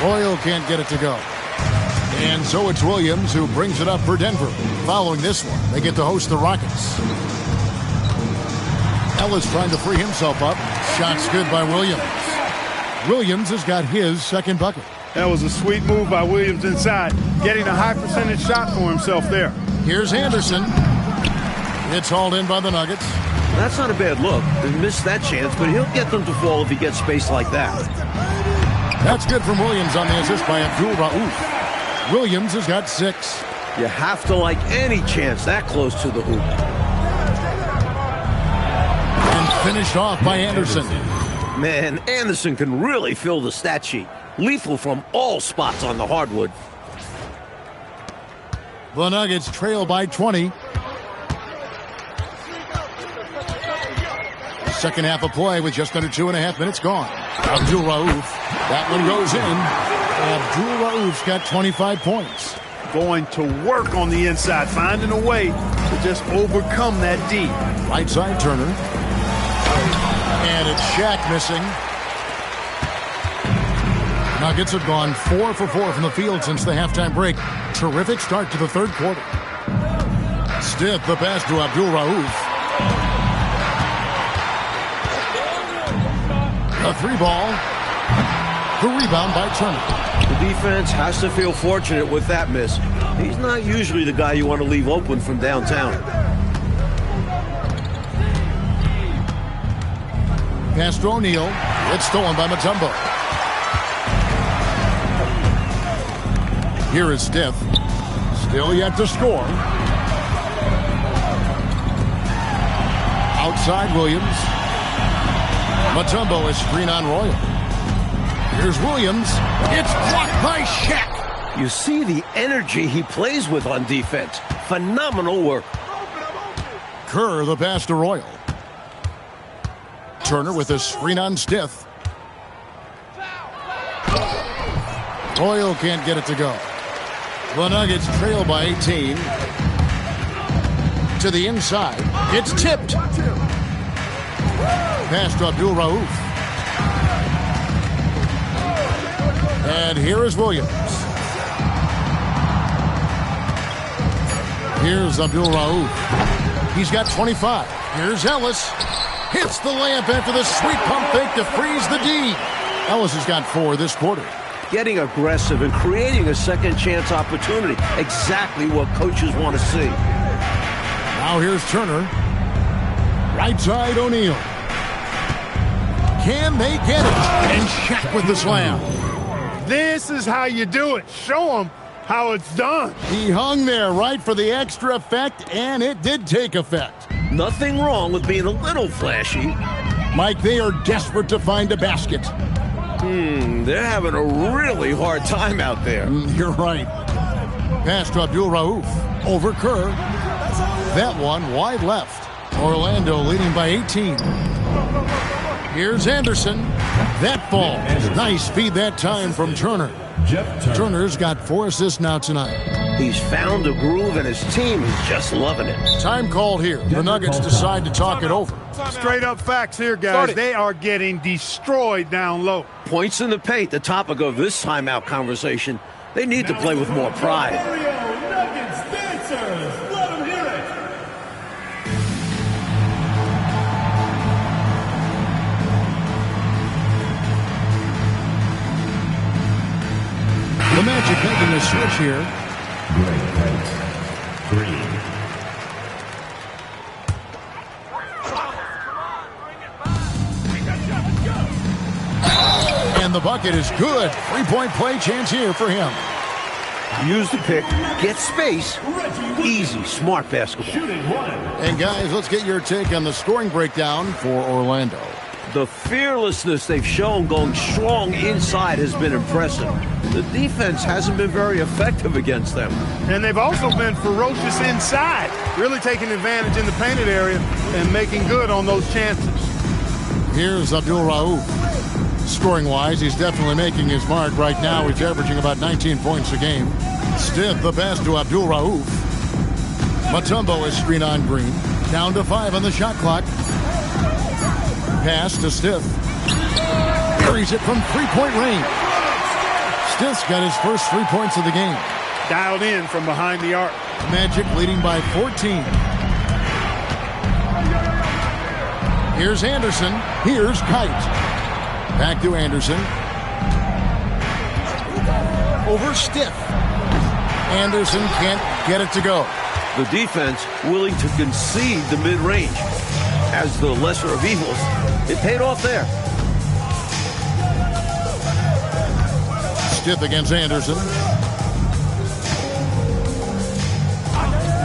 [SPEAKER 1] Royal can't get it to go. And so it's Williams who brings it up for Denver. Following this one, they get to host the Rockets. Ellis trying to free himself up. Shot's good by Williams. Williams has got his second bucket.
[SPEAKER 2] That was a sweet move by Williams inside, getting a high percentage shot for himself there.
[SPEAKER 1] Here's Anderson. It's hauled in by the Nuggets.
[SPEAKER 3] That's not a bad look. They missed that chance, but he'll get them to fall if he gets space like that.
[SPEAKER 1] That's good from Williams on the assist by Abdul Rauf. Williams has got 6.
[SPEAKER 3] You have to like any chance that close to the hoop.
[SPEAKER 1] And finished off by Anderson.
[SPEAKER 3] Man, Anderson can really fill the stat sheet. Lethal from all spots on the hardwood.
[SPEAKER 1] The Nuggets trail by 20. Second half of play with just under 2.5 minutes gone. Abdul Rauf. That one goes in. Abdul Rauf's got 25 points.
[SPEAKER 2] Going to work on the inside, finding a way to just overcome that D.
[SPEAKER 1] Right side Turner. And it's Shaq missing. Nuggets have gone 4 for 4 from the field since the halftime break. Terrific start to the third quarter. Stiff the pass to Abdul Rauf. A 3-ball. The rebound by Turner.
[SPEAKER 3] The defense has to feel fortunate with that miss. He's not usually the guy you want to leave open from downtown.
[SPEAKER 1] Pass to O'Neal. It's stolen by Mutombo. Here is Stiff. Still yet to score. Outside Williams. Mutombo is screen on Royal. Here's Williams. It's blocked by Shaq.
[SPEAKER 3] You see the energy he plays with on defense. Phenomenal work.
[SPEAKER 1] Kerr the pass to Royal. Turner with a screen on Stiff. Royal can't get it to go. The Nuggets trail by 18. To the inside. It's tipped. Pass to Abdul Rauf. And here is Williams. Here's Abdul Rauf. He's got 25. Here's Ellis. Hits the layup after the sweet pump fake to freeze the D. Ellis has got 4 this quarter.
[SPEAKER 3] Getting aggressive and creating a second chance opportunity. Exactly what coaches want to see.
[SPEAKER 1] Now here's Turner. Right side O'Neal. Can they get it? And Shaq with the slam.
[SPEAKER 2] This is how you do it. Show them how it's done.
[SPEAKER 1] He hung there right for the extra effect, and it did take effect.
[SPEAKER 3] Nothing wrong with being a little flashy.
[SPEAKER 1] Mike, they are desperate to find a basket.
[SPEAKER 3] They're having a really hard time out there.
[SPEAKER 1] You're right. Pass to Abdul Rauf. Over Kerr. That one wide left. Orlando leading by 18. Here's Anderson. That ball. Nice feed that time from Turner. Turner's got 4 assists now tonight.
[SPEAKER 3] He's found a groove, and his team is just loving it.
[SPEAKER 1] Time called here. The Nuggets decide to talk it over.
[SPEAKER 2] Straight up facts here, guys. They are getting destroyed down low.
[SPEAKER 3] Points in the paint, the topic of this timeout conversation. They need to play with more pride.
[SPEAKER 5] Nuggets dancers, let them hear it.
[SPEAKER 1] The Magic making a switch here.
[SPEAKER 5] Great pace. 3.
[SPEAKER 1] And the bucket is good. 3-point play chance here for him.
[SPEAKER 3] Use the pick, get space. Easy, smart basketball.
[SPEAKER 1] And guys, let's get your take on the scoring breakdown for Orlando.
[SPEAKER 3] The fearlessness they've shown going strong inside has been impressive. The defense hasn't been very effective against them.
[SPEAKER 2] And they've also been ferocious inside, really taking advantage in the painted area and making good on those chances.
[SPEAKER 1] Here's Abdul Rauf. Scoring-wise, he's definitely making his mark. Right now, he's averaging about 19 points a game. Stiff the pass to Abdul Rauf. Mutombo is screen on Green. Down to 5 on the shot clock. Pass to Stiff. Carries it from three-point range. Stiff's got his first 3 points of the game.
[SPEAKER 2] Dialed in from behind the arc.
[SPEAKER 1] Magic leading by 14. Here's Anderson. Here's Kite. Back to Anderson. Over Stiff. Anderson can't get it to go.
[SPEAKER 3] The defense willing to concede the mid-range. As the lesser of evils, it paid off there.
[SPEAKER 1] Stiff against Anderson.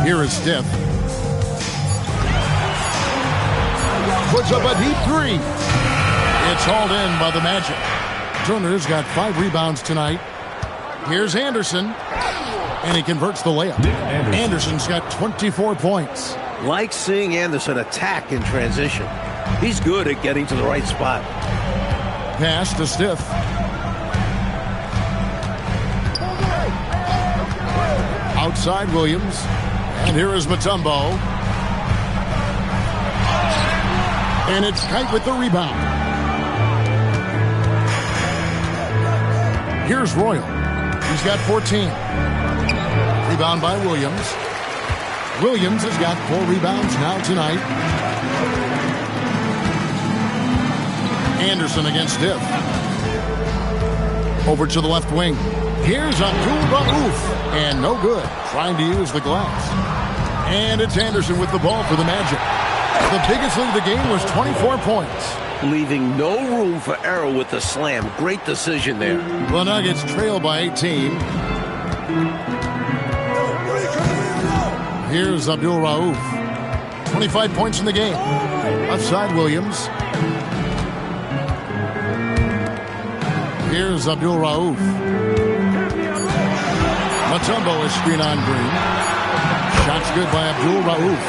[SPEAKER 1] Here is Stiff. Puts up a deep three. It's hauled in by the Magic. Turner's got 5 rebounds tonight. Here's Anderson. And he converts the layup. Anderson's got 24 points.
[SPEAKER 3] Like seeing Anderson attack in transition. He's good at getting to the right spot.
[SPEAKER 1] Pass to Stiff. Outside Williams. And here is Mutombo. And it's Kite with the rebound. Here's Royal. He's got 14. Rebound by Williams. Williams has got 4 rebounds now tonight. Anderson against Stiff. Over to the left wing. Here's Abdul Rauf. And no good. Trying to use the glass. And it's Anderson with the ball for the Magic. The biggest lead of the game was 24 points.
[SPEAKER 3] Leaving no room for error with the slam. Great decision there.
[SPEAKER 1] The Nuggets trail by 18. Here's Abdul Rauf. 25 points in the game. Outside Williams. Here's Abdul Rauf. Mutombo is screen on Green. Shots good by Abdul Rauf.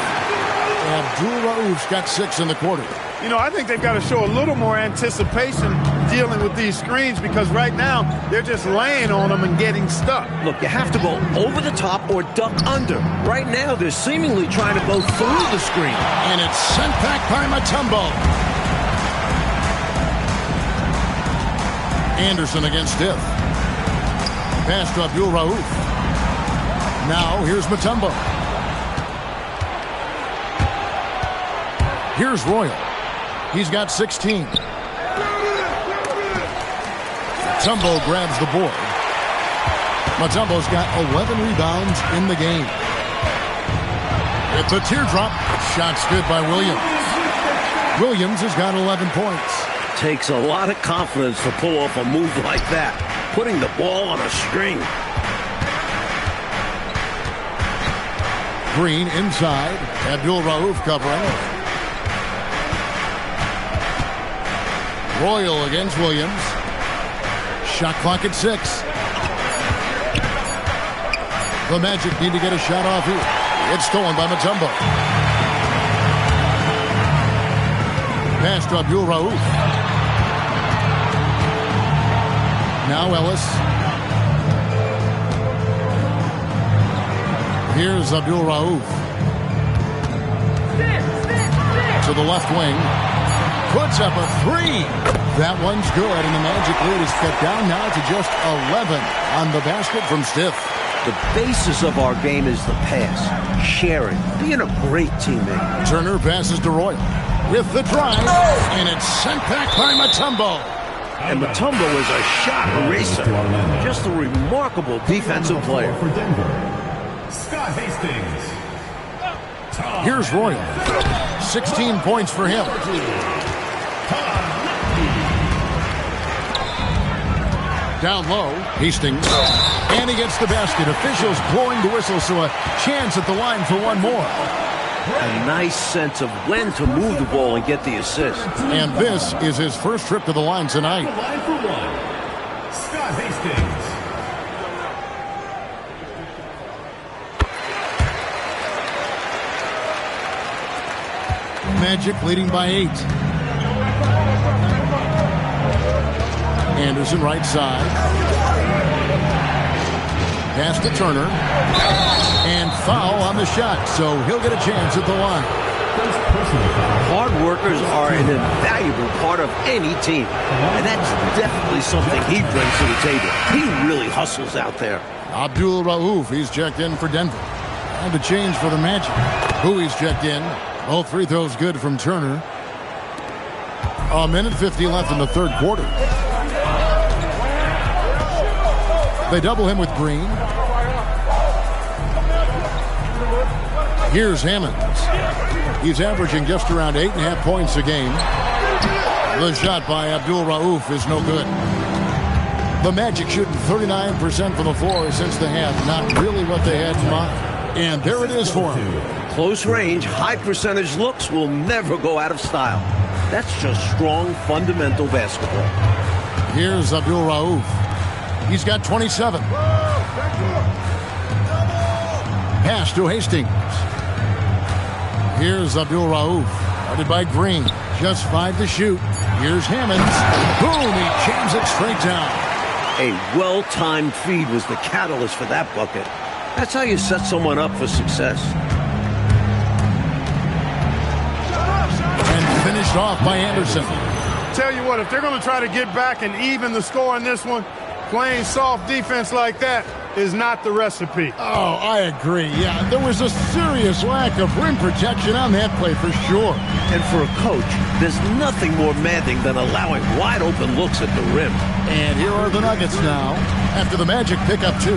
[SPEAKER 1] Abdul Rauf's got 6 in the quarter.
[SPEAKER 2] You know, I think they've got to show a little more anticipation dealing with these screens because right now they're just laying on them and getting stuck.
[SPEAKER 3] Look, you have to go over the top or duck under. Right now, they're seemingly trying to go through the screen.
[SPEAKER 1] And it's sent back by Mutombo. Anderson against Stiff. Pass to Abdul Rauf. Now, here's Mutombo. Here's Royal. He's got 16. Mutombo grabs the board. Mutombo's got 11 rebounds in the game. It's a teardrop. Shot's good by Williams. Williams has got 11 points.
[SPEAKER 3] Takes a lot of confidence to pull off a move like that. Putting the ball on a string.
[SPEAKER 1] Green inside. Abdul Rauf covering. Royal against Williams. Shot clock at 6. The Magic need to get a shot off here. It's stolen by Mutombo. Pass to Abdul Rauf. Now Ellis. Here's Abdul Rauf. To the left wing. Puts up a 3. That one's good, and the Magic lead is cut down now to just 11 on the basket from Stiff.
[SPEAKER 3] The basis of our game is the pass, sharing, being a great teammate.
[SPEAKER 1] Turner passes to Royal with the drive, and it's sent back by Mutombo.
[SPEAKER 3] And Mutombo is a shot eraser. Just a remarkable defensive player.
[SPEAKER 5] For Denver, Scott Hastings.
[SPEAKER 1] Here's Royal. 16 points for him. Down low, Hastings. And he gets the basket. Officials blowing the whistle, so a chance at the line for one more.
[SPEAKER 3] A nice sense of when to move the ball and get the assist.
[SPEAKER 1] And this is his first trip to the line tonight.
[SPEAKER 5] Line for one, Scott Hastings.
[SPEAKER 1] Magic leading by 8. Anderson right side. Pass to Turner. And foul on the shot, so he'll get a chance at the line.
[SPEAKER 3] Hard workers are an invaluable part of any team. And that's definitely something he brings to the table. He really hustles out there.
[SPEAKER 1] Abdul Rauf, he's checked in for Denver. And a change for the Magic. Huey's checked in. Both free throws good from Turner. A minute 50 left in the third quarter. They double him with Green. Here's Hammonds. He's averaging just around 8.5 points a game. The shot by Abdul Rauf is no good. The Magic shooting 39% from the floor since the half. Not really what they had in mind. And there it is for him.
[SPEAKER 3] Close range, high percentage looks will never go out of style. That's just strong, fundamental basketball.
[SPEAKER 1] Here's Abdul Rauf. He's got 27. Pass to Hastings. Here's Abdul Rauf. Guarded by Green. Just 5 to shoot. Here's Hammonds. Boom! He jams it straight down.
[SPEAKER 3] A well-timed feed was the catalyst for that bucket. That's how you set someone up for success.
[SPEAKER 1] And finished off by Anderson.
[SPEAKER 2] Tell you what, if they're going to try to get back and even the score in this one, playing soft defense like that is not the recipe.
[SPEAKER 1] Oh, I agree. Yeah, there was a serious lack of rim protection on that play for sure.
[SPEAKER 3] And for a coach, there's nothing more maddening than allowing wide open looks at the rim.
[SPEAKER 1] And here are the Nuggets now after the Magic pick up 2.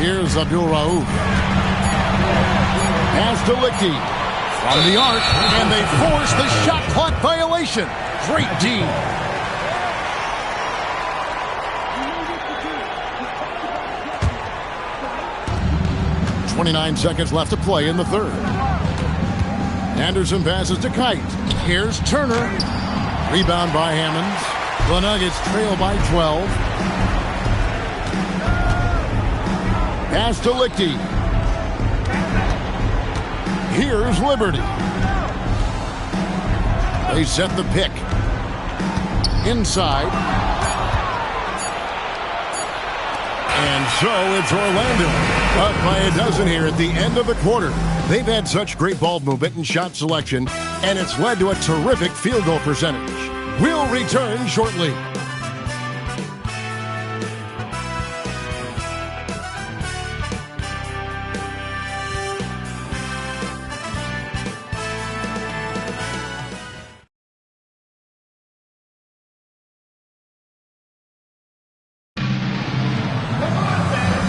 [SPEAKER 1] Here's Abdul Rauf. Pass to Lichty. From the arc, and they force the shot clock violation. Great D. .29 seconds left to play in the third. Anderson passes to Kite. Here's Turner. Rebound by Hammonds. The Nuggets trail by 12. Pass to Lichty. Here's Liberty. They set the pick. Inside. And so it's Orlando. Up by a dozen here at the end of the quarter. They've had such great ball movement and shot selection, and it's led to a terrific field goal percentage. We'll return shortly.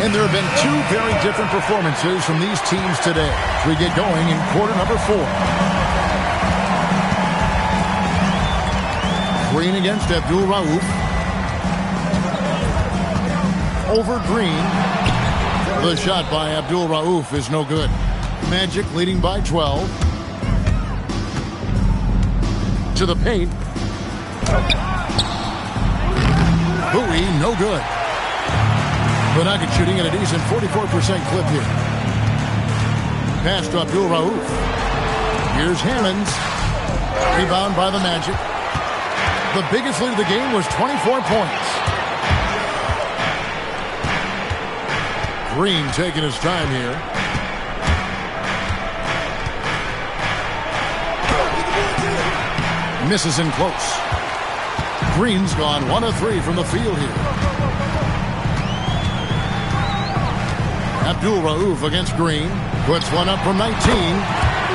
[SPEAKER 1] And there have been 2 very different performances from these teams today as we get going in quarter number 4. Green against Abdul Rauf. Over Green. The shot by Abdul Rauf is no good. Magic leading by 12. To the paint. Huey, no good. The Nuggets shooting at a decent 44% clip here. Pass to Abdul Rauf. Here's Hammonds. Rebound by the Magic. The biggest lead of the game was 24 points. Green taking his time here. Misses in close. Green's gone 1 of 3 from the field here. Abdul Rauf against Green. Puts one up from 19.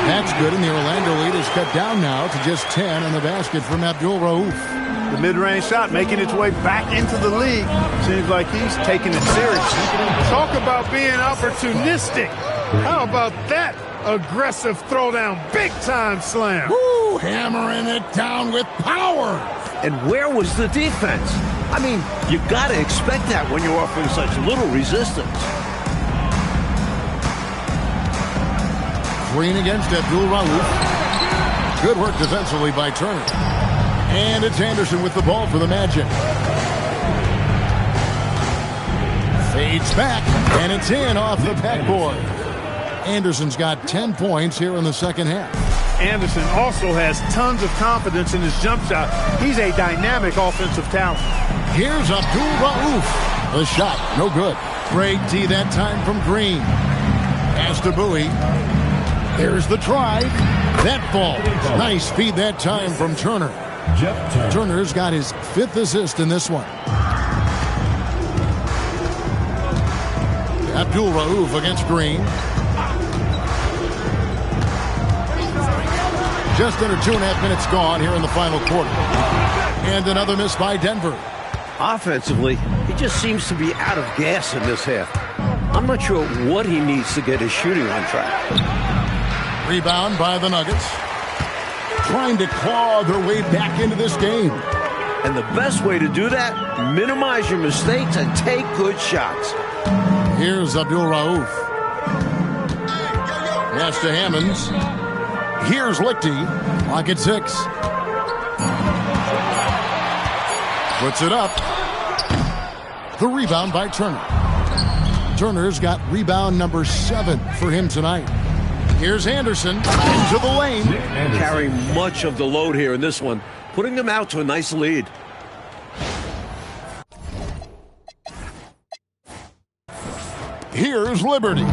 [SPEAKER 1] That's good, and the Orlando lead is cut down now to just 10 on the basket from Abdul Rauf.
[SPEAKER 2] The mid-range shot making its way back into the league. Seems like he's taking it seriously. Talk about being opportunistic. How about that aggressive throwdown? Big-time slam.
[SPEAKER 1] Woo, hammering it down with power.
[SPEAKER 3] And where was the defense? I mean, you got to expect that when you're offering such little resistance.
[SPEAKER 1] Green against Abdul Rauf. Good work defensively by Turner. And it's Anderson with the ball for the Magic. Fades back, and it's in off the backboard. Anderson's got 10 points here in the second half.
[SPEAKER 2] Anderson also has tons of confidence in his jump shot. He's a dynamic offensive talent.
[SPEAKER 1] Here's Abdul Rauf. The shot, no good. Great D that time from Green. Pass to Bowie. There's the try. That ball. Nice feed that time from Turner.
[SPEAKER 5] Jeff Turner.
[SPEAKER 1] Turner's got his 5th assist in this one. Abdul Rauf against Green. Just under 2.5 minutes gone here in the final quarter. And another miss by Denver.
[SPEAKER 3] Offensively, he just seems to be out of gas in this half. I'm not sure what he needs to get his shooting on track.
[SPEAKER 1] Rebound by the Nuggets. Trying to claw their way back into this game.
[SPEAKER 3] And the best way to do that, minimize your mistakes and take good shots.
[SPEAKER 1] Here's Abdul Rauf. Pass to Hammonds. Here's Lichty. Clock at 6. Puts it up. The rebound by Turner. Turner's got rebound number 7 for him tonight. Here's Anderson into the lane.
[SPEAKER 3] Carrying much of the load here in this one, putting them out to a nice lead.
[SPEAKER 1] Here's Liberty.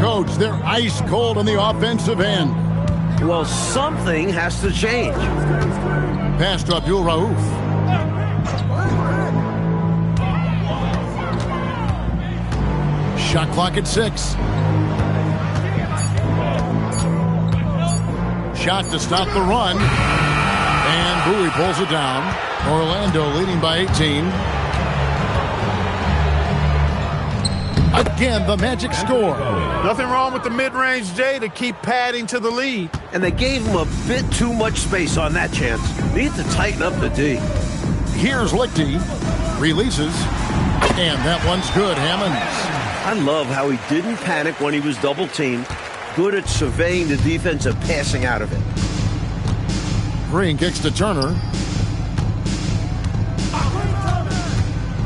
[SPEAKER 1] Coach, they're ice cold on the offensive end.
[SPEAKER 3] Well, something has to change.
[SPEAKER 1] Pass to Abdul Rauf. Shot clock at 6. Shot to stop the run. And Bowie pulls it down. Orlando leading by 18. Again, the Magic score.
[SPEAKER 2] Nothing wrong with the mid-range J to keep padding to the lead.
[SPEAKER 3] And they gave him a bit too much space on that chance. Need to tighten up the D.
[SPEAKER 1] Here's Lichty. Releases. And that one's good, Hammonds.
[SPEAKER 3] I love how he didn't panic when he was double-teamed. Good at surveying the defense and passing out of it.
[SPEAKER 1] Green kicks to Turner.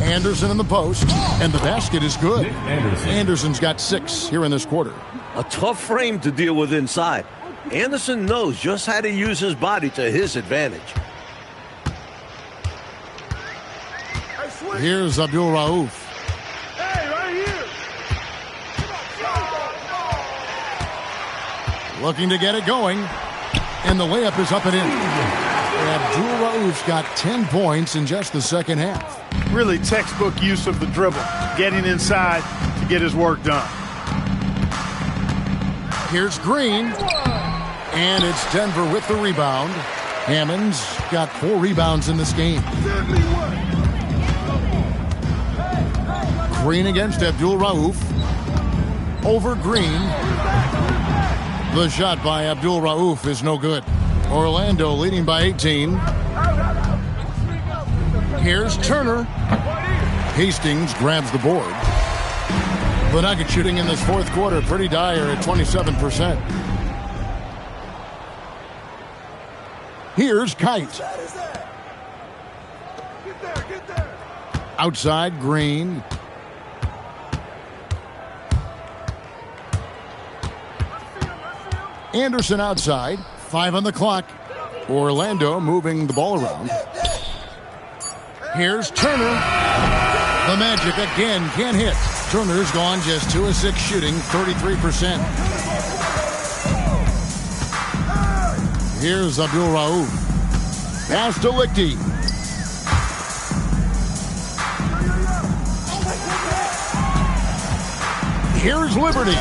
[SPEAKER 1] Anderson in the post, and the basket is good. Anderson's got 6 here in this quarter.
[SPEAKER 3] A tough frame to deal with inside. Anderson knows just how to use his body to his advantage.
[SPEAKER 1] Here's Abdul Rauf.
[SPEAKER 2] Hey, right here.
[SPEAKER 1] Looking to get it going, and the layup is up and in. Abdul Rauf's got 10 points in just the second half.
[SPEAKER 2] Really textbook use of the dribble, getting inside to get his work done.
[SPEAKER 1] Here's Green, and it's Denver with the rebound. Hammonds got 4 rebounds in this game. Green against Abdul Rauf. Over Green. The shot by Abdul Rauf is no good. Orlando leading by 18. Here's Turner. Hastings grabs the board. The Nuggets shooting in this fourth quarter pretty dire at 27%. Here's Kite. Outside, Green. Anderson outside. 5 on the clock. Orlando moving the ball around. Here's Turner. The Magic again can't hit. Turner's gone just 2 of 6 shooting, 33%. Here's Abdul Rauf. Pass to Lichty. Here's Liberty.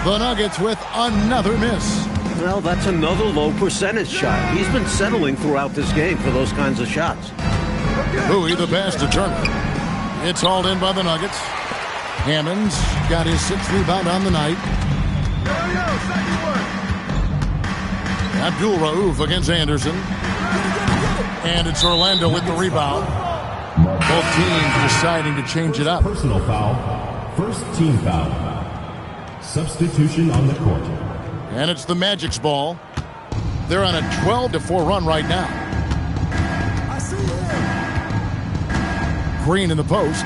[SPEAKER 1] The Nuggets with another miss.
[SPEAKER 3] Well, that's another low percentage shot. He's been settling throughout this game for those kinds of shots.
[SPEAKER 1] Bowie the pass to Turner. It's hauled in by the Nuggets. Hammonds got his 6th rebound on the night. Abdul Rauf against Anderson. And it's Orlando with the rebound. Both teams deciding to change it up.
[SPEAKER 5] Personal foul. First team foul. Substitution on the court.
[SPEAKER 1] And it's the Magic's ball. They're on a 12-4 run right now. Green in the post.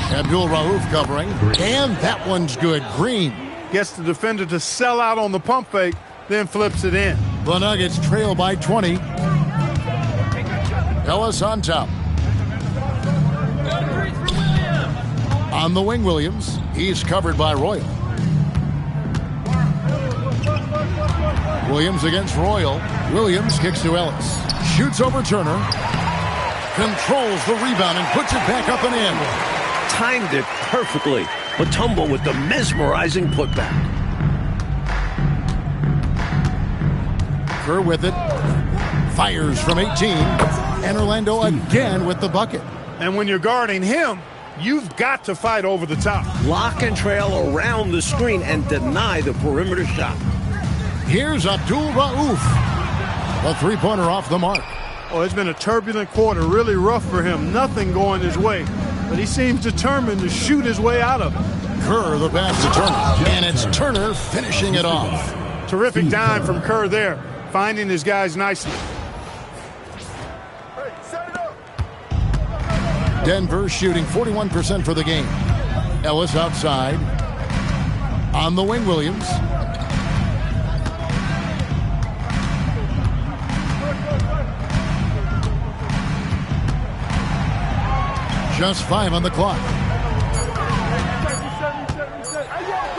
[SPEAKER 1] Abdul-Rauf covering, and that one's good. Green
[SPEAKER 2] gets the defender to sell out on the pump fake, then flips it in.
[SPEAKER 1] The Nuggets trail by 20. Ellis on top. On the wing, Williams. He's covered by Royal. Williams against Royal. Williams kicks to Ellis. Shoots over Turner. Controls the rebound and puts it back up and in.
[SPEAKER 3] Timed it perfectly. Mutombo with the mesmerizing putback.
[SPEAKER 1] Kerr with it. Fires from 18. And Orlando again with the bucket.
[SPEAKER 2] And when you're guarding him, you've got to fight over the top.
[SPEAKER 3] Lock and trail around the screen and deny the perimeter shot.
[SPEAKER 1] Here's Abdul-Rauf. A three-pointer off the mark.
[SPEAKER 2] Oh, it's been a turbulent quarter, really rough for him. Nothing going his way. But he seems determined to shoot his way out of it.
[SPEAKER 1] Kerr, the pass to Turner. And it's Turner finishing it off.
[SPEAKER 2] Terrific dime from Kerr there, finding his guys nicely.
[SPEAKER 1] Denver shooting 41% for the game. Ellis outside. On the wing, Williams. Just 5 on the clock.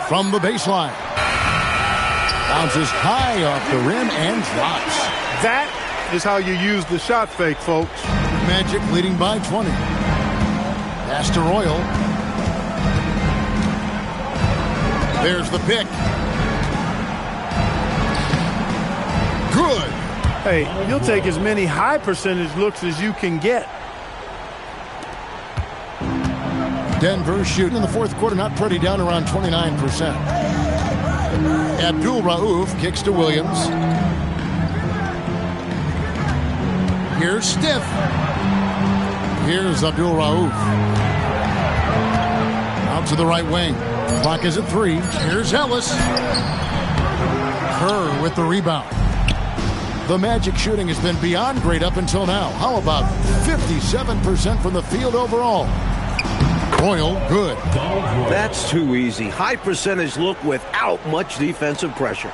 [SPEAKER 1] From the baseline. Bounces high off the rim and drops.
[SPEAKER 2] That is how you use the shot fake, folks.
[SPEAKER 1] Magic leading by 20. Pass to Royal. There's the pick. Good.
[SPEAKER 2] Hey, you'll take as many high percentage looks as you can get.
[SPEAKER 1] Denver shooting in the fourth quarter, not pretty, down around 29%. Abdul-Rauf kicks to Williams. Here's Stiff. Here's Abdul-Rauf. Out to the right wing. Clock is at 3. Here's Ellis. Kerr with the rebound. The Magic shooting has been beyond great up until now. How about 57% from the field overall? Royal, good.
[SPEAKER 3] That's too easy. High percentage look without much defensive pressure.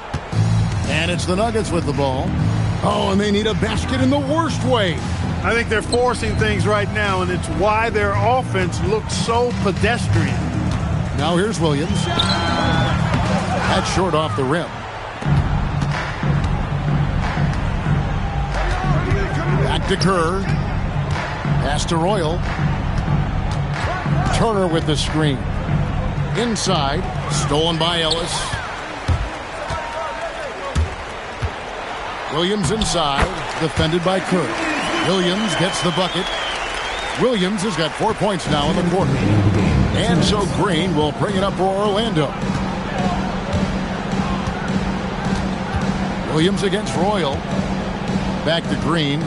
[SPEAKER 1] And it's the Nuggets with the ball. Oh, and they need a basket in the worst way.
[SPEAKER 2] I think they're forcing things right now, and it's why their offense looks so pedestrian.
[SPEAKER 1] Now here's Williams. That's short off the rim. Back to Kerr. Pass to Royal. Turner with the screen. Inside. Stolen by Ellis. Williams inside. Defended by Kerr. Williams gets the bucket. Williams has got 4 points now in the quarter. And so Green will bring it up for Orlando. Williams against Royal. Back to Green.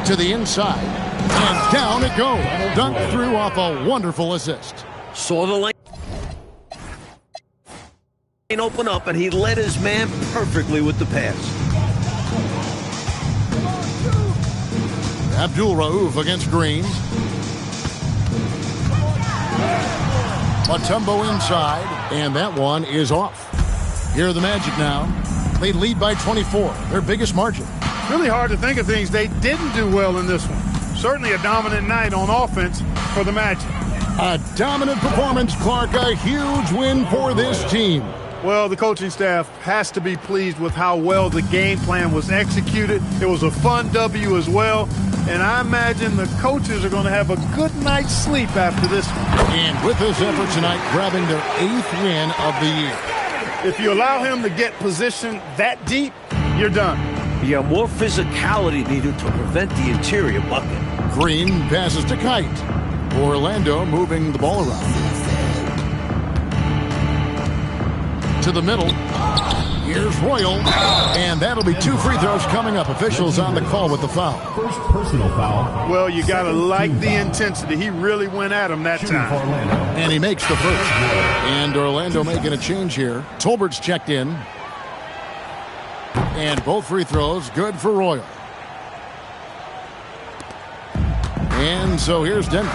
[SPEAKER 1] To the inside. And down it goes. Dunked through off a wonderful assist.
[SPEAKER 3] Saw the lane open up, and he led his man perfectly with the pass.
[SPEAKER 1] Abdul-Rauf against Green. Mutombo inside, and that one is off. Here are the Magic now. They lead by 24, their biggest margin.
[SPEAKER 2] Really hard to think of things they didn't do well in this one. Certainly a dominant night on offense for the Magic.
[SPEAKER 1] A dominant performance, Clark. A huge win for this team.
[SPEAKER 2] Well, the coaching staff has to be pleased with how well the game plan was executed. It was a fun W as well. And I imagine the coaches are going to have a good night's sleep after this one.
[SPEAKER 1] And with this effort tonight, grabbing their 8th win of the year.
[SPEAKER 2] If you allow him to get positioned that deep, you're done.
[SPEAKER 3] Yeah, more physicality needed to prevent the interior bucket.
[SPEAKER 1] Green passes to Kite. Orlando moving the ball around. To the middle. Here's Royal. And that'll be 2 free throws coming up. Officials on the call with the foul.
[SPEAKER 5] First personal foul.
[SPEAKER 2] Well, you got to like the intensity. He really went at him that time.
[SPEAKER 1] And he makes the first. And Orlando making a change here. Tolbert's checked in. And both free throws good for Royal. And so here's Denver.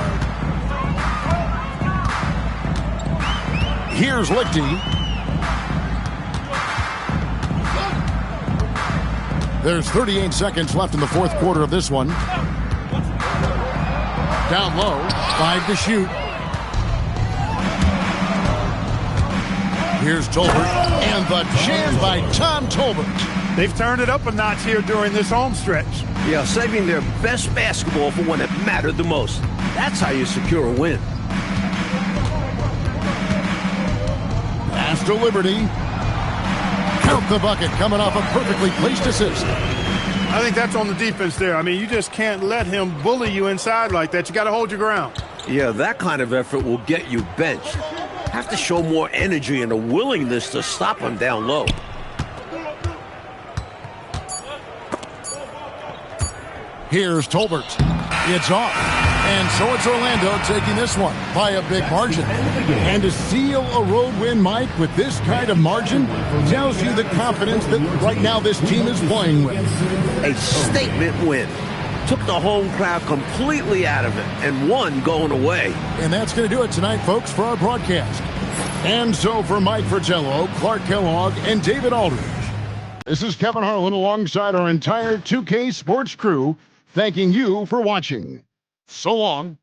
[SPEAKER 1] Here's Lichty. There's 38 seconds left in the fourth quarter of this one. Down low, 5 to shoot. Here's Tolbert, and the jam by Tom Tolbert.
[SPEAKER 2] They've turned it up a notch here during this home stretch.
[SPEAKER 3] Yeah, saving their best basketball for when it mattered the most. That's how you secure a win.
[SPEAKER 1] Pass to Liberty. Count the bucket, coming off a perfectly placed assist.
[SPEAKER 2] I think that's on the defense there. I mean, you just can't let him bully you inside like that. You got to hold your ground.
[SPEAKER 3] Yeah, that kind of effort will get you benched. Have to show more energy and a willingness to stop him down low.
[SPEAKER 1] Here's Tolbert. It's off. And so it's Orlando taking this one by a big margin. And to seal a road win, Mike, with this kind of margin tells you the confidence that right now this team is playing with.
[SPEAKER 3] A statement win. Took the home crowd completely out of it and won going away.
[SPEAKER 1] And that's going to do it tonight, folks, for our broadcast. And so for Mike Fratello, Clark Kellogg, and David Aldridge, this is Kevin Harlan alongside our entire 2K Sports crew, thanking you for watching. So long.